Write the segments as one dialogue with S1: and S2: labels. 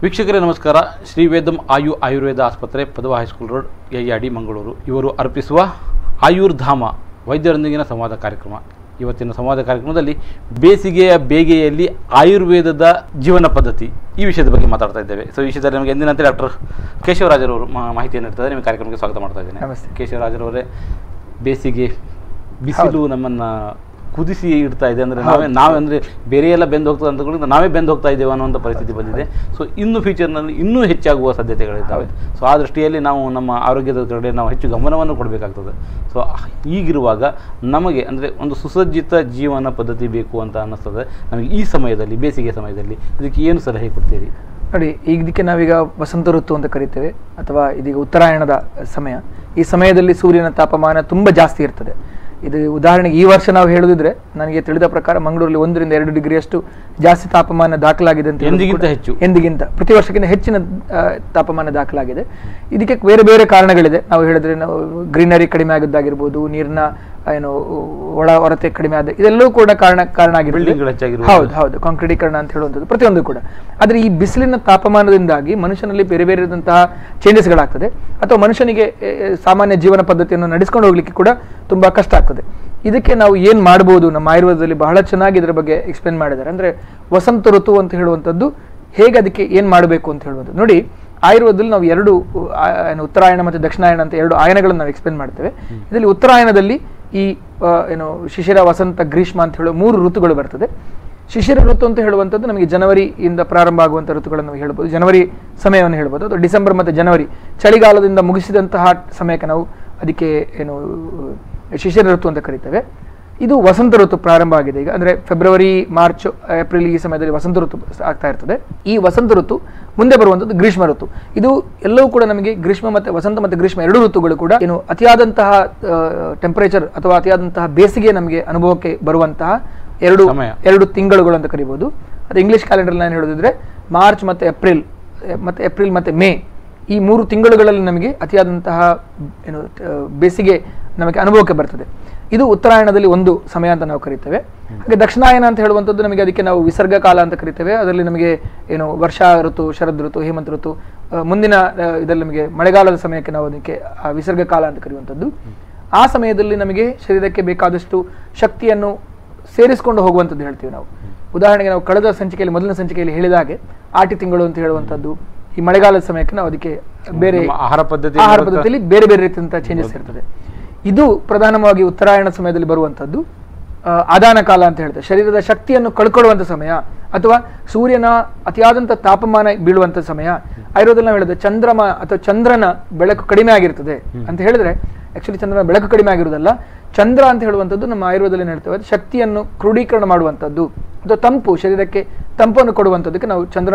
S1: ವೀಕ್ಷಕರೇ ನಮಸ್ಕಾರ. ಶ್ರೀ ವೇದಂ ಆಯುರ್ವೇದ ಆಸ್ಪತ್ರೆ, ಪದವ ಹೈಸ್ಕೂಲ್ ರೋಡ್, ಯಯ್ಯಾಡಿ, ಮಂಗಳೂರು ಇವರು ಅರ್ಪಿಸುವ ಆಯುರ್ಧಾಮ ವೈದ್ಯರೊಂದಿಗಿನ ಸಂವಾದ ಕಾರ್ಯಕ್ರಮ. ಇವತ್ತಿನ ಸಂವಾದ ಕಾರ್ಯಕ್ರಮದಲ್ಲಿ ಬೇಸಿಗೆಯ ಬೇಗೆಯಲ್ಲಿ ಆಯುರ್ವೇದದ ಜೀವನ ಪದ್ಧತಿ ಈ ವಿಷಯದ ಬಗ್ಗೆ ಮಾತಾಡ್ತಾ ಇದ್ದೇವೆ. ಸೊ ಈ ವಿಷಯದಲ್ಲಿ ನಮಗೆ ಎಂದಿನಂತೆ ಡಾಕ್ಟರ್ ಕೇಶವರಾಜರವರು ಮಾಹಿತಿಯನ್ನು ನೀಡ್ತಾರೆ. ನಿಮ್ಮ ಕಾರ್ಯಕ್ರಮಕ್ಕೆ ಸ್ವಾಗತ ಮಾಡ್ತಾ ಇದ್ದೇನೆ.
S2: ನಮಸ್ತೆ.
S1: ಕೇಶವರಾಜರವರೇ, ಬೇಸಿಗೆ ಬಿಸಿಲು ನಮ್ಮನ್ನು ಕುದಿಸಿ ಇಡ್ತಾ ಇದೆ. ಅಂದರೆ ನಾವೇ ಅಂದರೆ ಬೇರೆ ಎಲ್ಲ ಬೆಂದು ಹೋಗ್ತದೆ ಅಂತ ನಾವೇ ಬೆಂದು ಹೋಗ್ತಾ ಇದ್ದೇವೆ ಅನ್ನೋಂಥ ಪರಿಸ್ಥಿತಿ ಬಂದಿದೆ. ಸೊ ಇನ್ನು ಫ್ಯೂಚರ್ನಲ್ಲಿ ಇನ್ನೂ ಹೆಚ್ಚಾಗುವ ಸಾಧ್ಯತೆಗಳಿದ್ದಾವೆ. ಸೊ ಆ ದೃಷ್ಟಿಯಲ್ಲಿ ನಾವು ನಮ್ಮ ಆರೋಗ್ಯದ ಕಡೆ ನಾವು ಹೆಚ್ಚು ಗಮನವನ್ನು ಕೊಡಬೇಕಾಗ್ತದೆ. ಸೊ ಈಗಿರುವಾಗ ನಮಗೆ ಅಂದರೆ ಒಂದು ಸುಸಜ್ಜಿತ ಜೀವನ ಪದ್ಧತಿ ಬೇಕು ಅಂತ ಅನ್ನಿಸ್ತದೆ ನಮಗೆ. ಈ ಸಮಯದಲ್ಲಿ, ಬೇಸಿಗೆ ಸಮಯದಲ್ಲಿ ಇದಕ್ಕೆ ಏನು ಸಲಹೆ ಕೊಡ್ತೀರಿ?
S2: ನೋಡಿ, ಇದಕ್ಕೆ ನಾವೀಗ ವಸಂತ ಋತು ಅಂತ ಕರಿತೇವೆ, ಅಥವಾ ಇದೀಗ ಉತ್ತರಾಯಣದ ಸಮಯ. ಈ ಸಮಯದಲ್ಲಿ ಸೂರ್ಯನ ತಾಪಮಾನ ತುಂಬ ಜಾಸ್ತಿ ಇರ್ತದೆ. ಇದು ಉದಾಹರಣೆಗೆ ಈ ವರ್ಷ ನಾವು ಹೇಳುದಿದ್ರೆ, ನನಗೆ ತಿಳಿದ ಪ್ರಕಾರ ಮಂಗಳೂರಲ್ಲಿ 1 ರಿಂದ 2 ಡಿಗ್ರಿಯಷ್ಟು ಜಾಸ್ತಿ ತಾಪಮಾನ ದಾಖಲಾಗಿದೆ ಅಂತ. ಎಂದಿಗಿಂತ ಪ್ರತಿ ವರ್ಷಕ್ಕಿಂತ ಹೆಚ್ಚಿನ ತಾಪಮಾನ ದಾಖಲಾಗಿದೆ. ಇದಕ್ಕೆ ಬೇರೆ ಬೇರೆ ಕಾರಣಗಳಿದೆ. ನಾವು ಹೇಳಿದ್ರೆ ನಾವು ಗ್ರೀನರಿ ಕಡಿಮೆ ಆಗಿದ್ದಾಗಿರ್ಬೋದು, ನೀರಿನ ಹೊರತೆ ಕಡಿಮೆ ಆದ, ಇದೆಲ್ಲವೂ ಕೂಡ ಕಾರಣ ಆಗಿರುತ್ತೆ. ಹೌದು, ಕಾಂಕ್ರೀಟೀಕರಣ ಅಂತ ಹೇಳುವಂಥದ್ದು ಪ್ರತಿಯೊಂದು ಕೂಡ. ಆದರೆ ಈ ಬಿಸಿಲಿನ ತಾಪಮಾನದಿಂದಾಗಿ ಮನುಷ್ಯನಲ್ಲಿ ಬೇರೆ ಬೇರೆದಂತಹ ಚೇಂಜಸ್ಗಳಾಗ್ತದೆ, ಅಥವಾ ಮನುಷ್ಯನಿಗೆ ಸಾಮಾನ್ಯ ಜೀವನ ಪದ್ಧತಿಯನ್ನು ನಡೆಸ್ಕೊಂಡು ಹೋಗ್ಲಿಕ್ಕೆ ಕೂಡ ತುಂಬಾ ಕಷ್ಟ ಆಗ್ತದೆ. ಇದಕ್ಕೆ ನಾವು ಏನ್ ಮಾಡ್ಬೋದು? ನಮ್ಮ ಆಯುರ್ವೇದದಲ್ಲಿ ಬಹಳ ಚೆನ್ನಾಗಿ ಇದರ ಬಗ್ಗೆ ಎಕ್ಸ್ಪ್ಲೇನ್ ಮಾಡಿದ್ದಾರೆ. ಅಂದ್ರೆ ವಸಂತ ಋತು ಅಂತ ಹೇಳುವಂಥದ್ದು ಹೇಗೆ, ಅದಕ್ಕೆ ಏನ್ ಮಾಡಬೇಕು ಅಂತ ಹೇಳುವಂಥದ್ದು. ನೋಡಿ, ಆಯುರ್ವೇದದಲ್ಲಿ ನಾವು ಎರಡು ಉತ್ತರಾಯಣ ಮತ್ತು ದಕ್ಷಿಣಾಯಣ ಅಂತ 2 ಆಯನಗಳನ್ನು ನಾವು ಎಕ್ಸ್ಪ್ಲೇನ್ ಮಾಡ್ತೇವೆ. ಇದರಲ್ಲಿ ಉತ್ತರಾಯಣದಲ್ಲಿ ಈ ಶಿಶಿರ, ವಸಂತ, ಗ್ರೀಷ್ಮ ಅಂತ ಹೇಳುವ 3 ಋತುಗಳು ಬರ್ತದೆ. ಶಿಶಿರ ಋತು ಅಂತ ಹೇಳುವಂಥದ್ದು ನಮಗೆ ಜನವರಿಯಿಂದ ಪ್ರಾರಂಭ ಆಗುವಂಥ ಋತುಗಳನ್ನು ನಾವು ಹೇಳ್ಬೋದು. ಜನವರಿ ಸಮಯವನ್ನು ಹೇಳ್ಬೋದು, ಅಥವಾ ಡಿಸೆಂಬರ್ ಮತ್ತು ಜನವರಿ ಚಳಿಗಾಲದಿಂದ ಮುಗಿಸಿದಂತಹ ಸಮಯಕ್ಕೆ ನಾವು ಅದಕ್ಕೆ ಶಿಶಿರ ಋತು ಅಂತ ಕರಿತೇವೆ. ಇದು ವಸಂತ ಋತು ಪ್ರಾರಂಭ ಆಗಿದೆ ಈಗ. ಅಂದರೆ ಫೆಬ್ರವರಿ, ಮಾರ್ಚ್, ಏಪ್ರಿಲ್ ಈ ಸಮಯದಲ್ಲಿ ವಸಂತ ಋತು ಆಗ್ತಾ ಇರ್ತದೆ. ಈ ವಸಂತ ಋತು ಮುಂದೆ ಬರುವಂಥದ್ದು ಗ್ರೀಷ್ಮ ಋತು. ಇದು ಎಲ್ಲವೂ ಕೂಡ ನಮಗೆ ಗ್ರೀಷ್ಮ ಮತ್ತು ವಸಂತ ಮತ್ತು ಗ್ರೀಷ್ಮ 2 ಋತುಗಳು ಕೂಡ ಅತಿಯಾದಂತಹ ಟೆಂಪರೇಚರ್ ಅಥವಾ ಅತಿಯಾದಂತಹ ಬೇಸಿಗೆ ನಮಗೆ ಅನುಭವಕ್ಕೆ ಬರುವಂತಹ 2 ತಿಂಗಳುಗಳು ಅಂತ ಕರಿಬಹುದು. ಅದು ಇಂಗ್ಲಿಷ್ ಕ್ಯಾಲೆಂಡರ್ ನಾನು ಹೇಳೋದಿದ್ರೆ ಮಾರ್ಚ್ ಮತ್ತು ಏಪ್ರಿಲ್ ಮತ್ತು ಮೇ, ಈ 3 ತಿಂಗಳುಗಳಲ್ಲಿ ನಮಗೆ ಅತಿಯಾದಂತಹ ಬೇಸಿಗೆ ನಮಗೆ ಅನುಭವಕ್ಕೆ ಬರ್ತದೆ. ಇದು ಉತ್ತರಾಯಣದಲ್ಲಿ ಒಂದು ಸಮಯ ಅಂತ ನಾವು ಕರಿತೇವೆ. ಹಾಗೆ ದಕ್ಷಿಣಾಯನ ಅಂತ ಹೇಳುವಂಥದ್ದು ನಮಗೆ, ಅದಕ್ಕೆ ನಾವು ವಿಸರ್ಗ ಕಾಲ ಅಂತ ಕರಿತೇವೆ. ಅದರಲ್ಲಿ ನಮಗೆ ವರ್ಷಾ ಋತು, ಶರದ್ ಋತು, ಹೇಮಂತ ಋತು, ಮುಂದಿನ ಇದರಲ್ಲಿ ನಮಗೆ ಮಳೆಗಾಲದ ಸಮಯಕ್ಕೆ ನಾವು ಅದಕ್ಕೆ ವಿಸರ್ಗ ಕಾಲ ಅಂತ ಕರೆಯುವಂಥದ್ದು. ಆ ಸಮಯದಲ್ಲಿ ನಮಗೆ ಶರೀರಕ್ಕೆ ಬೇಕಾದಷ್ಟು ಶಕ್ತಿಯನ್ನು ಸೇರಿಸಿಕೊಂಡು ಹೋಗುವಂಥದ್ದು ಹೇಳ್ತೀವಿ ನಾವು. ಉದಾಹರಣೆಗೆ ನಾವು ಕಳೆದ ಸಂಚಿಕೆಯಲ್ಲಿ, ಮೊದಲಿನ ಸಂಚಿಕೆಯಲ್ಲಿ ಹೇಳಿದ ಹಾಗೆ ಆಟಿ ತಿಂಗಳು ಅಂತ ಹೇಳುವಂಥದ್ದು, ಈ ಮಳೆಗಾಲದ ಸಮಯಕ್ಕೆ ನಾವು ಅದಕ್ಕೆ ಬೇರೆ ಆಹಾರ ಪದ್ಧತಿಯಲ್ಲಿ ಬೇರೆ ಬೇರೆ ರೀತಿಯಂತಹ ಚೇಂಜಸ್ ಇರ್ತದೆ. ಇದು ಪ್ರಧಾನವಾಗಿ ಉತ್ತರಾಯಣ ಸಮಯದಲ್ಲಿ ಬರುವಂಥದ್ದು ಆದಾನ ಕಾಲ ಅಂತ ಹೇಳ್ತೇವೆ. ಶರೀರದ ಶಕ್ತಿಯನ್ನು ಕಳ್ಕೊಳ್ಳುವಂಥ ಸಮಯ, ಅಥವಾ ಸೂರ್ಯನ ಅತಿಯಾದಂಥ ತಾಪಮಾನ ಬೀಳುವಂಥ ಸಮಯ. ಆಯುರ್ವೇದದಲ್ಲಿ ನಾವು ಹೇಳಿದ್ರೆ ಚಂದ್ರಮ ಅಥವಾ ಚಂದ್ರನ ಬೆಳಕು ಕಡಿಮೆ ಆಗಿರ್ತದೆ ಅಂತ ಹೇಳಿದ್ರೆ, ಆಕ್ಚುಲಿ ಚಂದ್ರನ ಬೆಳಕು ಕಡಿಮೆ ಆಗಿರುವುದಲ್ಲ, ಚಂದ್ರ ಅಂತ ಹೇಳುವಂಥದ್ದು ನಮ್ಮ ಆಯುರ್ವೇದದಲ್ಲಿ ಹೇಳ್ತೇವೆ ಶಕ್ತಿಯನ್ನು ಕ್ರೋಢೀಕರಣ ಮಾಡುವಂಥದ್ದು ಅಥವಾ ತಂಪು, ಶರೀರಕ್ಕೆ ತಂಪನ್ನು ಕೊಡುವಂಥದ್ದಕ್ಕೆ ನಾವು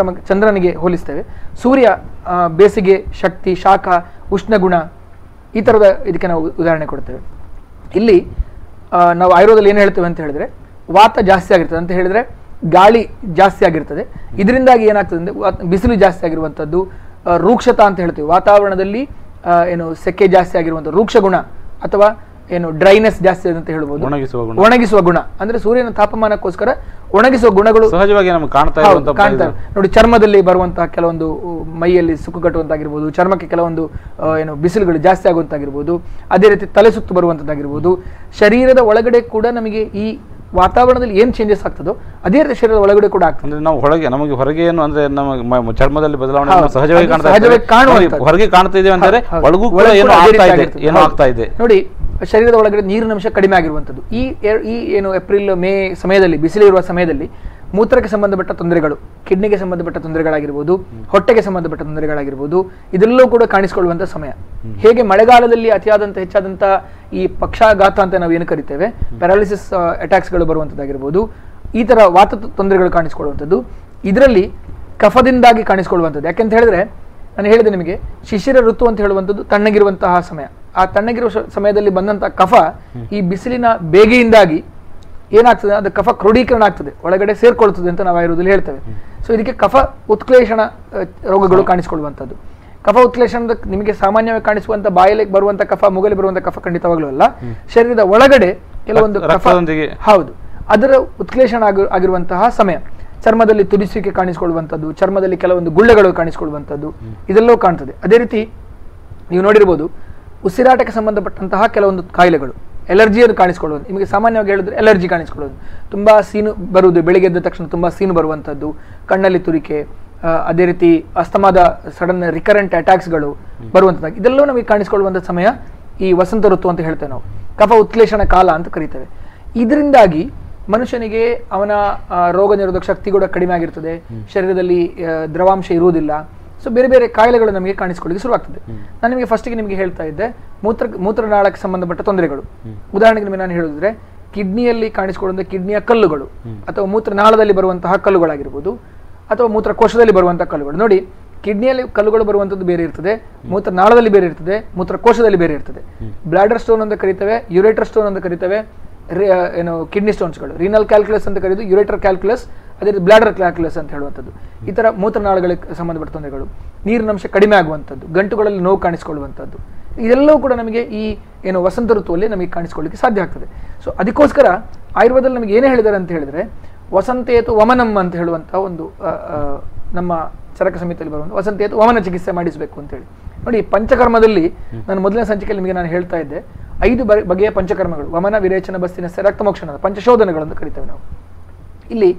S2: ಚಂದ್ರನಿಗೆ ಹೋಲಿಸ್ತೇವೆ. ಸೂರ್ಯ ಬೇಸಿಗೆ, ಶಕ್ತಿ, ಶಾಖ, ಉಷ್ಣಗುಣ, ಈ ಥರದ ಇದಕ್ಕೆ ನಾವು ಉದಾಹರಣೆ ಕೊಡ್ತೇವೆ. ಇಲ್ಲಿ ನಾವು ಆಯುರ್ವೇದದಲ್ಲಿ ಏನು ಹೇಳ್ತೇವೆ ಅಂತ ಹೇಳಿದ್ರೆ, ವಾತ ಜಾಸ್ತಿ ಆಗಿರ್ತದೆ ಅಂತ ಹೇಳಿದ್ರೆ ಗಾಳಿ ಜಾಸ್ತಿ ಆಗಿರ್ತದೆ. ಇದರಿಂದಾಗಿ ಏನಾಗ್ತದೆ ಅಂದರೆ ಬಿಸಿಲು ಜಾಸ್ತಿ ಆಗಿರುವಂಥದ್ದು, ರೂಕ್ಷತಾ ಅಂತ ಹೇಳ್ತೀವಿ. ವಾತಾವರಣದಲ್ಲಿ ಸೆಕೆ ಜಾಸ್ತಿ ಆಗಿರುವಂಥ ರೂಕ್ಷ ಗುಣ, ಅಥವಾ ಡ್ರೈನೆಸ್ ಜಾಸ್ತಿ ಅಂತ ಹೇಳ್ಬೋದು. ಒಣಗಿಸುವ ಗುಣ ಅಂದ್ರೆ ಸೂರ್ಯನ ತಾಪಮಾನಕ್ಕೋಸ್ಕರ ಒಣಗಿಸುವ ಗುಣಗಳು
S1: ಸಹಜವಾಗಿ ನಮಗೆ ಕಾಣ್ತವೆ.
S2: ನೋಡಿ, ಚರ್ಮದಲ್ಲಿ ಬರುವಂತಹ ಕೆಲವೊಂದು ಮೈಯಲ್ಲಿ ಸುಕ್ಕು ಕಟ್ಟುವಂತಾಗಿರ್ಬೋದು, ಚರ್ಮಕ್ಕೆ ಕೆಲವೊಂದು ಬಿಸಿಲುಗಳು ಜಾಸ್ತಿ ಆಗುವಂತಾಗಿರ್ಬೋದು, ಅದೇ ರೀತಿ ತಲೆ ಸುತ್ತು ಬರುವಂತದ್ದಾಗಿರ್ಬೋದು. ಶರೀರದ ಒಳಗಡೆ ಕೂಡ ನಮಗೆ ಈ ವಾತಾವರಣದಲ್ಲಿ ಏನ್ ಚೇಂಜಸ್ ಆಗ್ತದೋ ಅದೇ ರೀತಿ ಶರೀರದ ಒಳಗಡೆ ಕೂಡ ಆಗ್ತದೆ.
S1: ಅಂದ್ರೆ ನಾವು ನಮಗೆ ಹೊರಗೆ ಏನು ಅಂದ್ರೆ ನಮ್ಮ ಚರ್ಮದಲ್ಲಿ ಬದಲಾವಣೆ ಸಹಜವಾಗಿ ಕಾಣುತ್ತೆ, ಹೊರಗೆ ಕಾಣ್ತಾ ಇದೆ ಅಂದ್ರೆ ಒಳಗೂ ಕೂಡ ಏನೋ ಆಗ್ತಾ ಇದೆ.
S2: ನೋಡಿ, ಶರೀರದ ಒಳಗಡೆ ನೀರಿನ ಅಂಶ ಕಡಿಮೆ ಆಗಿರುವಂಥದ್ದು ಈ ಏಪ್ರಿಲ್ ಮೇ ಸಮಯದಲ್ಲಿ, ಬಿಸಿಲಿರುವ ಸಮಯದಲ್ಲಿ ಮೂತ್ರಕ್ಕೆ ಸಂಬಂಧಪಟ್ಟ ತೊಂದರೆಗಳು, ಕಿಡ್ನಿಗೆ ಸಂಬಂಧಪಟ್ಟ ತೊಂದರೆಗಳಾಗಿರ್ಬೋದು, ಹೊಟ್ಟೆಗೆ ಸಂಬಂಧಪಟ್ಟ ತೊಂದರೆಗಳಾಗಿರ್ಬೋದು, ಇದೆಲ್ಲವೂ ಕೂಡ ಕಾಣಿಸಿಕೊಳ್ಳುವಂಥ ಸಮಯ. ಹೇಗೆ ಮಳೆಗಾಲದಲ್ಲಿ ಹೆಚ್ಚಾದಂಥ ಈ ಪಕ್ಷಾಘಾತ ಅಂತ ನಾವು ಏನು ಕರಿತೇವೆ, ಪ್ಯಾರಾಲಿಸಿಸ್ ಅಟ್ಯಾಕ್ಸ್ಗಳು ಬರುವಂಥದ್ದಾಗಿರ್ಬೋದು, ಈ ಥರ ವಾತ ತೊಂದರೆಗಳು ಕಾಣಿಸಿಕೊಳ್ಳುವಂಥದ್ದು, ಇದರಲ್ಲಿ ಕಫದಿಂದಾಗಿ ಕಾಣಿಸಿಕೊಳ್ಳುವಂಥದ್ದು. ಯಾಕೆಂತ ಹೇಳಿದ್ರೆ, ನಾನು ಹೇಳಿದೆ ನಿಮಗೆ, ಶಿಶಿರ ಋತು ಅಂತ ಹೇಳುವಂಥದ್ದು ತಣ್ಣಗಿರುವಂತಹ ಸಮಯ. ಆ ತಣ್ಣಗಿರುವ ಸಮಯದಲ್ಲಿ ಬಂದಂತಹ ಕಫ ಈ ಬಿಸಿಲಿನ ಬೇಗೆಯಿಂದಾಗಿ ಏನಾಗ್ತದೆ, ಅದು ಕಫ ಕ್ರೋಢೀಕರಣ ಆಗ್ತದೆ, ಒಳಗಡೆ ಸೇರ್ಕೊಳ್ತದೆ ಅಂತ ನಾವು ಆಯುರ್ವೇದದಲ್ಲಿ ಹೇಳ್ತೇವೆ. ಸೊ ಇದಕ್ಕೆ ಕಫ ಉತ್ಕ್ಲೇಷಣ ರೋಗಗಳು ಕಾಣಿಸಿಕೊಳ್ಳುವಂಥದ್ದು. ಕಫ ಉತ್ಕ್ಲೇಷಣದ ನಿಮಗೆ ಸಾಮಾನ್ಯವಾಗಿ ಕಾಣಿಸುವಂತ ಬಾಯಲ್ಲಿ ಬರುವಂತ ಕಫ, ಮುಗಲಿ ಬರುವಂತ ಕಫ ಖಂಡಿತವಾಗ್ಲೂ ಅಲ್ಲ. ಶರೀರದ ಒಳಗಡೆ ಕೆಲವೊಂದು ಕಫ, ಹೌದು, ಅದರ ಉತ್ಕ್ಲೇಷಣ ಆಗಿರುವಂತಹ ಸಮಯ. ಚರ್ಮದಲ್ಲಿ ತುರಿಸುವಿಕೆ ಕಾಣಿಸಿಕೊಳ್ಳುವಂಥದ್ದು, ಚರ್ಮದಲ್ಲಿ ಕೆಲವೊಂದು ಗುಳ್ಳೆಗಳು ಕಾಣಿಸಿಕೊಳ್ಳುವಂಥದ್ದು, ಇದೆಲ್ಲವೂ ಕಾಣ್ತದೆ. ಅದೇ ರೀತಿ ನೀವು ನೋಡಿರ್ಬೋದು ಉಸಿರಾಟಕ್ಕೆ ಸಂಬಂಧಪಟ್ಟಂತಹ ಕೆಲವೊಂದು ಕಾಯಿಲೆಗಳು, ಎಲರ್ಜಿಯನ್ನು ಕಾಣಿಸ್ಕೊಳ್ಳೋದು. ನಿಮಗೆ ಸಾಮಾನ್ಯವಾಗಿ ಹೇಳಿದ್ರೆ ಎಲರ್ಜಿ ಕಾಣಿಸ್ಕೊಳ್ಳೋದು, ತುಂಬ ಸೀನು ಬರುವುದು, ಬೆಳಿಗ್ಗೆ ಎದ್ದ ತಕ್ಷಣ ತುಂಬ ಸೀನು ಬರುವಂಥದ್ದು, ಕಣ್ಣಲ್ಲಿ ತುರಿಕೆ, ಅದೇ ರೀತಿ ಅಸ್ತಮಾದ ಸಡನ್ ರಿಕರೆಂಟ್ ಅಟ್ಯಾಕ್ಸ್ಗಳು ಬರುವಂಥದ್ದು, ಇದೆಲ್ಲವೂ ನಮಗೆ ಕಾಣಿಸ್ಕೊಳ್ಳುವಂಥ ಸಮಯ ಈ ವಸಂತ ಋತು ಅಂತ ಹೇಳ್ತೇವೆ ನಾವು. ಕಫ ಉತ್ಲೇಷಣ ಕಾಲ ಅಂತ ಕರೀತೇವೆ. ಇದರಿಂದಾಗಿ ಮನುಷ್ಯನಿಗೆ ಅವನ ರೋಗ ನಿರೋಧಕ ಶಕ್ತಿ ಕೂಡ ಕಡಿಮೆ ಆಗಿರ್ತದೆ, ಶರೀರದಲ್ಲಿ ದ್ರವಾಂಶ ಇರುವುದಿಲ್ಲ. ಸೊ ಬೇರೆ ಬೇರೆ ಕಾಯಿಲೆಗಳು ನಮಗೆ ಕಾಣಿಸಿಕೊಳ್ಳಿಕ್ಕೆ ಶುರುವಾಗ್ತದೆ. ನಾನು ನಿಮಗೆ ಫಸ್ಟಿಗೆ ನಿಮಗೆ ಹೇಳ್ತಾ ಇದ್ದೆ ಮೂತ್ರನಾಳಕ್ಕೆ ಸಂಬಂಧಪಟ್ಟ ತೊಂದರೆಗಳು. ಉದಾಹರಣೆಗೆ ನಿಮಗೆ ನಾನು ಹೇಳಿದ್ರೆ ಕಿಡ್ನಿಯಲ್ಲಿ ಕಾಣಿಸಿಕೊಳ್ಳುವಂಥ ಕಿಡ್ನಿಯ ಕಲ್ಲುಗಳು ಅಥವಾ ಮೂತ್ರನಾಳದಲ್ಲಿ ಬರುವಂತಹ ಕಲ್ಲುಗಳಾಗಿರ್ಬೋದು, ಅಥವಾ ಮೂತ್ರಕೋಶದಲ್ಲಿ ಬರುವಂತಹ ಕಲ್ಲುಗಳು. ನೋಡಿ, ಕಿಡ್ನಿಯಲ್ಲಿ ಕಲ್ಲುಗಳು ಬರುವಂಥದ್ದು ಬೇರೆ ಇರ್ತದೆ, ಮೂತ್ರನಾಳದಲ್ಲಿ ಬೇರೆ ಇರ್ತದೆ, ಮೂತ್ರಕೋಶದಲ್ಲಿ ಬೇರೆ ಇರ್ತದೆ. ಬ್ಲಾಡರ್ ಸ್ಟೋನ್ ಅಂತ ಕರಿತೇವೆ, ಯುರೇಟರ್ ಸ್ಟೋನ್ ಅಂತ ಕರಿತೇವೆ, ಏನು ಕಿಡ್ನಿ ಸ್ಟೋನ್ಸ್ಗಳು, ರೀನಲ್ ಕ್ಯಾಲ್ಕುಲಸ್ ಅಂತ ಕರೀದು, ಯುರೇಟರ್ ಕ್ಯಾಲ್ಕುಲಸ್, ಅದೇ ರೀತಿ ಬ್ಲಾಡರ್ ಕ್ಯಾಲ್ಕುಲಸ್ ಅಂತ ಹೇಳುವಂಥದ್ದು. ಈ ಥರ ಮೂತ್ರನಾಳಗಳಿಗೆ ಸಂಬಂಧಪಟ್ಟ ತೊಂದರೆಗಳು, ನೀರಿನಂಶ ಕಡಿಮೆ ಆಗುವಂಥದ್ದು, ಗಂಟುಗಳಲ್ಲಿ ನೋವು ಕಾಣಿಸ್ಕೊಳ್ಳುವಂಥದ್ದು, ಇದೆಲ್ಲವೂ ಕೂಡ ನಮಗೆ ಈ ಏನು ವಸಂತ ಋತುವಲ್ಲಿ ನಮಗೆ ಕಾಣಿಸ್ಕೊಳ್ಳಿಕ್ಕೆ ಸಾಧ್ಯ ಆಗ್ತದೆ. ಸೊ ಅದಕ್ಕೋಸ್ಕರ ಆಯುರ್ವೇದದಲ್ಲಿ ನಮಗೆ ಏನೇ ಹೇಳಿದ್ದಾರೆ ಅಂತ ಹೇಳಿದ್ರೆ, ವಸಂತೇತು ವಮನಂ ಅಂತ ಹೇಳುವಂಥ ಒಂದು ನಮ್ಮ ಚರಕ ಸಂಹಿತೆಯಲ್ಲಿ ಬರುವಂಥ ವಸಂತೇತು ವಮನ ಚಿಕಿತ್ಸೆ ಮಾಡಿಸಬೇಕು ಅಂತೇಳಿ. ನೋಡಿ, ಪಂಚಕರ್ಮದಲ್ಲಿ ನಾನು ಮೊದಲನೇ ಸಂಚಿಕೆಯಲ್ಲಿ ನಿಮಗೆ ನಾನು ಹೇಳ್ತಾ ಇದ್ದೆ 5 ಬಗೆಯ ಪಂಚಕರ್ಮಗಳು, ವಮನ, ವಿರೇಚನ, ಬಸ್ತಿನ, ರಕ್ತಮೋಕ್ಷಣ, ಪಂಚಶೋಧನಗಳನ್ನು ಕರಿತೇವೆ ನಾವು. ಇಲ್ಲಿ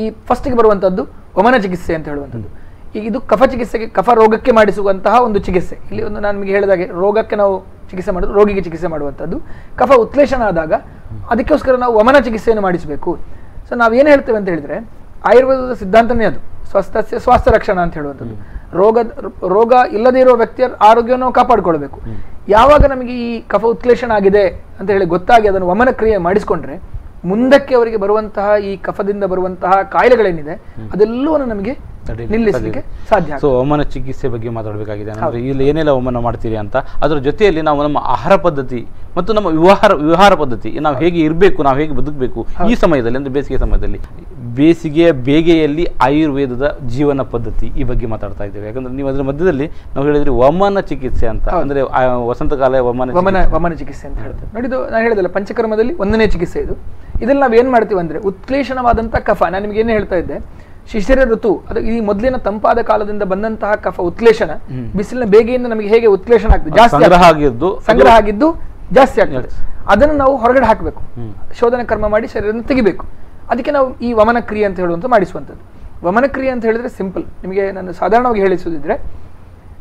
S2: ಈ ಫಸ್ಟಿಗೆ ಬರುವಂಥದ್ದು ವಮನ ಚಿಕಿತ್ಸೆ ಅಂತ ಹೇಳುವಂಥದ್ದು. ಈಗ ಇದು ಕಫ ಚಿಕಿತ್ಸೆಗೆ, ಕಫ ರೋಗಕ್ಕೆ ಮಾಡಿಸುವಂತಹ ಒಂದು ಚಿಕಿತ್ಸೆ. ಇಲ್ಲಿ ಒಂದು ನಾನು ನಿಮಗೆ ಹೇಳಿದಾಗೆ ರೋಗಕ್ಕೆ ನಾವು ಚಿಕಿತ್ಸೆ ಮಾಡೋದು, ರೋಗಿಗೆ ಚಿಕಿತ್ಸೆ ಮಾಡುವಂಥದ್ದು. ಕಫ ಉತ್ಲೇಷಣ ಆದಾಗ ಅದಕ್ಕೋಸ್ಕರ ನಾವು ವಮನ ಚಿಕಿತ್ಸೆಯನ್ನು ಮಾಡಿಸಬೇಕು. ಸೊ ನಾವೇನು ಹೇಳ್ತೇವೆ ಅಂತ ಹೇಳಿದ್ರೆ, ಆಯುರ್ವೇದದ ಸಿದ್ಧಾಂತನೇ ಅದು, ಸ್ವಸ್ಥಸ್ಯ ಸ್ವಾಸ್ಥ್ಯ ರಕ್ಷಣಾ ಅಂತ ಹೇಳುವಂಥದ್ದು. ರೋಗ ಇಲ್ಲದೇ ಇರುವ ವ್ಯಕ್ತಿಯ ಆರೋಗ್ಯವನ್ನು ನಾವು ಕಾಪಾಡಿಕೊಳ್ಬೇಕು. ಯಾವಾಗ ನಮಗೆ ಈ ಕಫ ಉತ್ಲೇಷಣ ಆಗಿದೆ ಅಂತ ಹೇಳಿ ಗೊತ್ತಾಗಿ ಅದನ್ನು ವಮನ ಕ್ರಿಯೆ ಮಾಡಿಸ್ಕೊಂಡ್ರೆ ಮುಂದಕ್ಕೆ ಅವರಿಗೆ ಬರುವಂತಹ ಈ ಕಫದಿಂದ ಬರುವಂತಹ ಕಾಯಿಲೆಗಳೇನಿದೆ ಅದೆಲ್ಲವನ್ನು ನಮಗೆ ನಿಲ್ಲಿಸಲಿಕ್ಕೆ ಸಾಧ್ಯ.
S1: ಸೊ ವಮನ ಚಿಕಿತ್ಸೆ ಬಗ್ಗೆ ಮಾತಾಡಬೇಕಾಗಿದೆ. ಅಂದರೆ ಇಲ್ಲಿ ಏನೆಲ್ಲ ವಮನ ಮಾಡ್ತೀರಿ ಅಂತ, ಅದರ ಜೊತೆಯಲ್ಲಿ ನಾವು ನಮ್ಮ ಆಹಾರ ಪದ್ಧತಿ ಮತ್ತು ನಮ್ಮ ವ್ಯವಹಾರ ಪದ್ಧತಿ, ನಾವು ಹೇಗೆ ಇರಬೇಕು, ನಾವು ಹೇಗೆ ಬದುಕಬೇಕು ಈ ಸಮಯದಲ್ಲಿ, ಅಂದರೆ ಬೇಸಿಗೆ ಸಮಯದಲ್ಲಿ, ಬೇಸಿಗೆಯ ಬೇಗೆಯಲ್ಲಿ ಆಯುರ್ವೇದದ ಜೀವನ ಪದ್ಧತಿ ಈ ಬಗ್ಗೆ ಮಾತಾಡ್ತಾ ಇದ್ದೇವೆ. ಯಾಕಂದ್ರೆ ನೀವು ಅದರ ಮಧ್ಯದಲ್ಲಿ ನಾವು ಹೇಳಿದ್ರಿ ವಮನ ಚಿಕಿತ್ಸೆ ಅಂತ, ಅಂದರೆ ವಸಂತಕಾಲ
S2: ವಮನ ಚಿಕಿತ್ಸೆ ಅಂತ ಹೇಳ್ತೇವೆ. ನೋಡಿದ್ದು ನಾನು ಹೇಳಿದಲ್ಲ, ಪಂಚಕರ್ಮದಲ್ಲಿ 1ನೇ ಚಿಕಿತ್ಸೆ ಇದು. ಇದರಲ್ಲಿ ನಾವು ಏನು ಮಾಡ್ತೀವಿ ಅಂದರೆ, ಉತ್ಕ್ಲೇಷಣವಾದಂಥ ಕಫ, ನಾನು ನಿಮ್ಗೆ ಏನು ಹೇಳ್ತಾ ಇದ್ದೆ, ಶಿಶಿರ ಋತು, ಅದು ಈ ಮೊದಲಿನ ತಂಪಾದ ಕಾಲದಿಂದ ಬಂದಂತಹ ಕಫ ಉತ್ಕ್ಲೇಷಣ, ಬಿಸಿಲಿನ ಬೇಗೆಯಿಂದ ನಮಗೆ ಹೇಗೆ ಉತ್ಕ್ಲೇಷಣ ಆಗ್ತದೆ, ಜಾಸ್ತಿ ಸಂಗ್ರಹ ಆಗಿದ್ದು ಜಾಸ್ತಿ ಆಗ್ತದೆ, ಅದನ್ನು ನಾವು ಹೊರಗಡೆ ಹಾಕಬೇಕು, ಶೋಧನ ಕರ್ಮ ಮಾಡಿ ಶರೀರವನ್ನು ತೆಗಿಬೇಕು. ಅದಕ್ಕೆ ನಾವು ಈ ವಮನ ಕ್ರಿಯೆ ಅಂತ ಹೇಳುವಂಥ ಮಾಡಿಸುವಂಥದ್ದು. ವಮನ ಕ್ರಿಯೆ ಅಂತ ಹೇಳಿದ್ರೆ ಸಿಂಪಲ್, ನಿಮಗೆ ನಾನು ಸಾಧಾರಣವಾಗಿ ಹೇಳಿಸುವುದಿದ್ರೆ,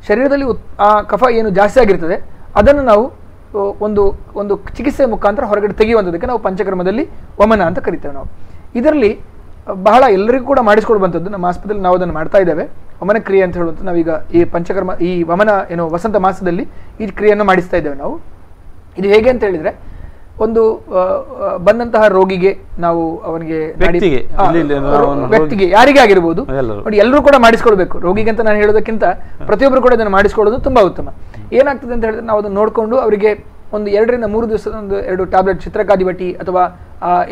S2: ಶರೀರದಲ್ಲಿ ಆ ಕಫ ಏನು ಜಾಸ್ತಿ ಆಗಿರ್ತದೆ ಅದನ್ನು ನಾವು ಒಂದು ಚಿಕಿತ್ಸೆ ಮುಖಾಂತರ ಹೊರಗಡೆ ತೆಗೆಯುವಂಥದ್ದಕ್ಕೆ ನಾವು ಪಂಚಕರ್ಮದಲ್ಲಿ ವಮನ ಅಂತ ಕರಿತೇವೆ ನಾವು. ಇದರಲ್ಲಿ ಬಹಳ ಎಲ್ಲರಿಗೂ ಕೂಡ ಮಾಡಿಸ್ಕೊಳ್ಬಂಥದ್ದು, ನಮ್ಮ ಆಸ್ಪತ್ರೆಯಲ್ಲಿ ನಾವು ಅದನ್ನು ಮಾಡ್ತಾ ಇದ್ದೇವೆ, ವಮನ ಕ್ರಿಯೆ ಅಂತ ಹೇಳುವಂಥ. ನಾವೀಗ ಈ ಪಂಚಕರ್ಮ, ಈ ವಮನ ಏನು ವಸಂತ ಮಾಸದಲ್ಲಿ ಈ ಕ್ರಿಯೆಯನ್ನು ಮಾಡಿಸ್ತಾ ಇದ್ದೇವೆ ನಾವು. ಇದು ಹೇಗೆ ಅಂತ ಹೇಳಿದ್ರೆ, ಒಂದು ಬಂದಂತಹ ರೋಗಿಗೆ ನಾವು ಅವನಿಗೆ ವ್ಯಕ್ತಿಗೆ ಯಾರಿಗೆ ಆಗಿರ್ಬೋದು ನೋಡಿ, ಎಲ್ಲರೂ ಕೂಡ ಮಾಡಿಸ್ಕೊಳ್ಬೇಕು. ರೋಗಿಗೆ ಅಂತ ನಾನು ಹೇಳೋದಕ್ಕಿಂತ ಪ್ರತಿಯೊಬ್ಬರು ಕೂಡ ಇದನ್ನು ಮಾಡಿಸ್ಕೊಳ್ಳೋದು ತುಂಬಾ ಉತ್ತಮ. ಏನಾಗ್ತದೆ ಅಂತ ಹೇಳಿದ್ರೆ, ನಾವು ಅದನ್ನು ನೋಡಿಕೊಂಡು ಅವರಿಗೆ ಒಂದು 2 ರಿಂದ 3 ದಿವಸದ 2 ಟ್ಯಾಬ್ಲೆಟ್ ಚಿತ್ರಕಾದಿಬಟಿ ಅಥವಾ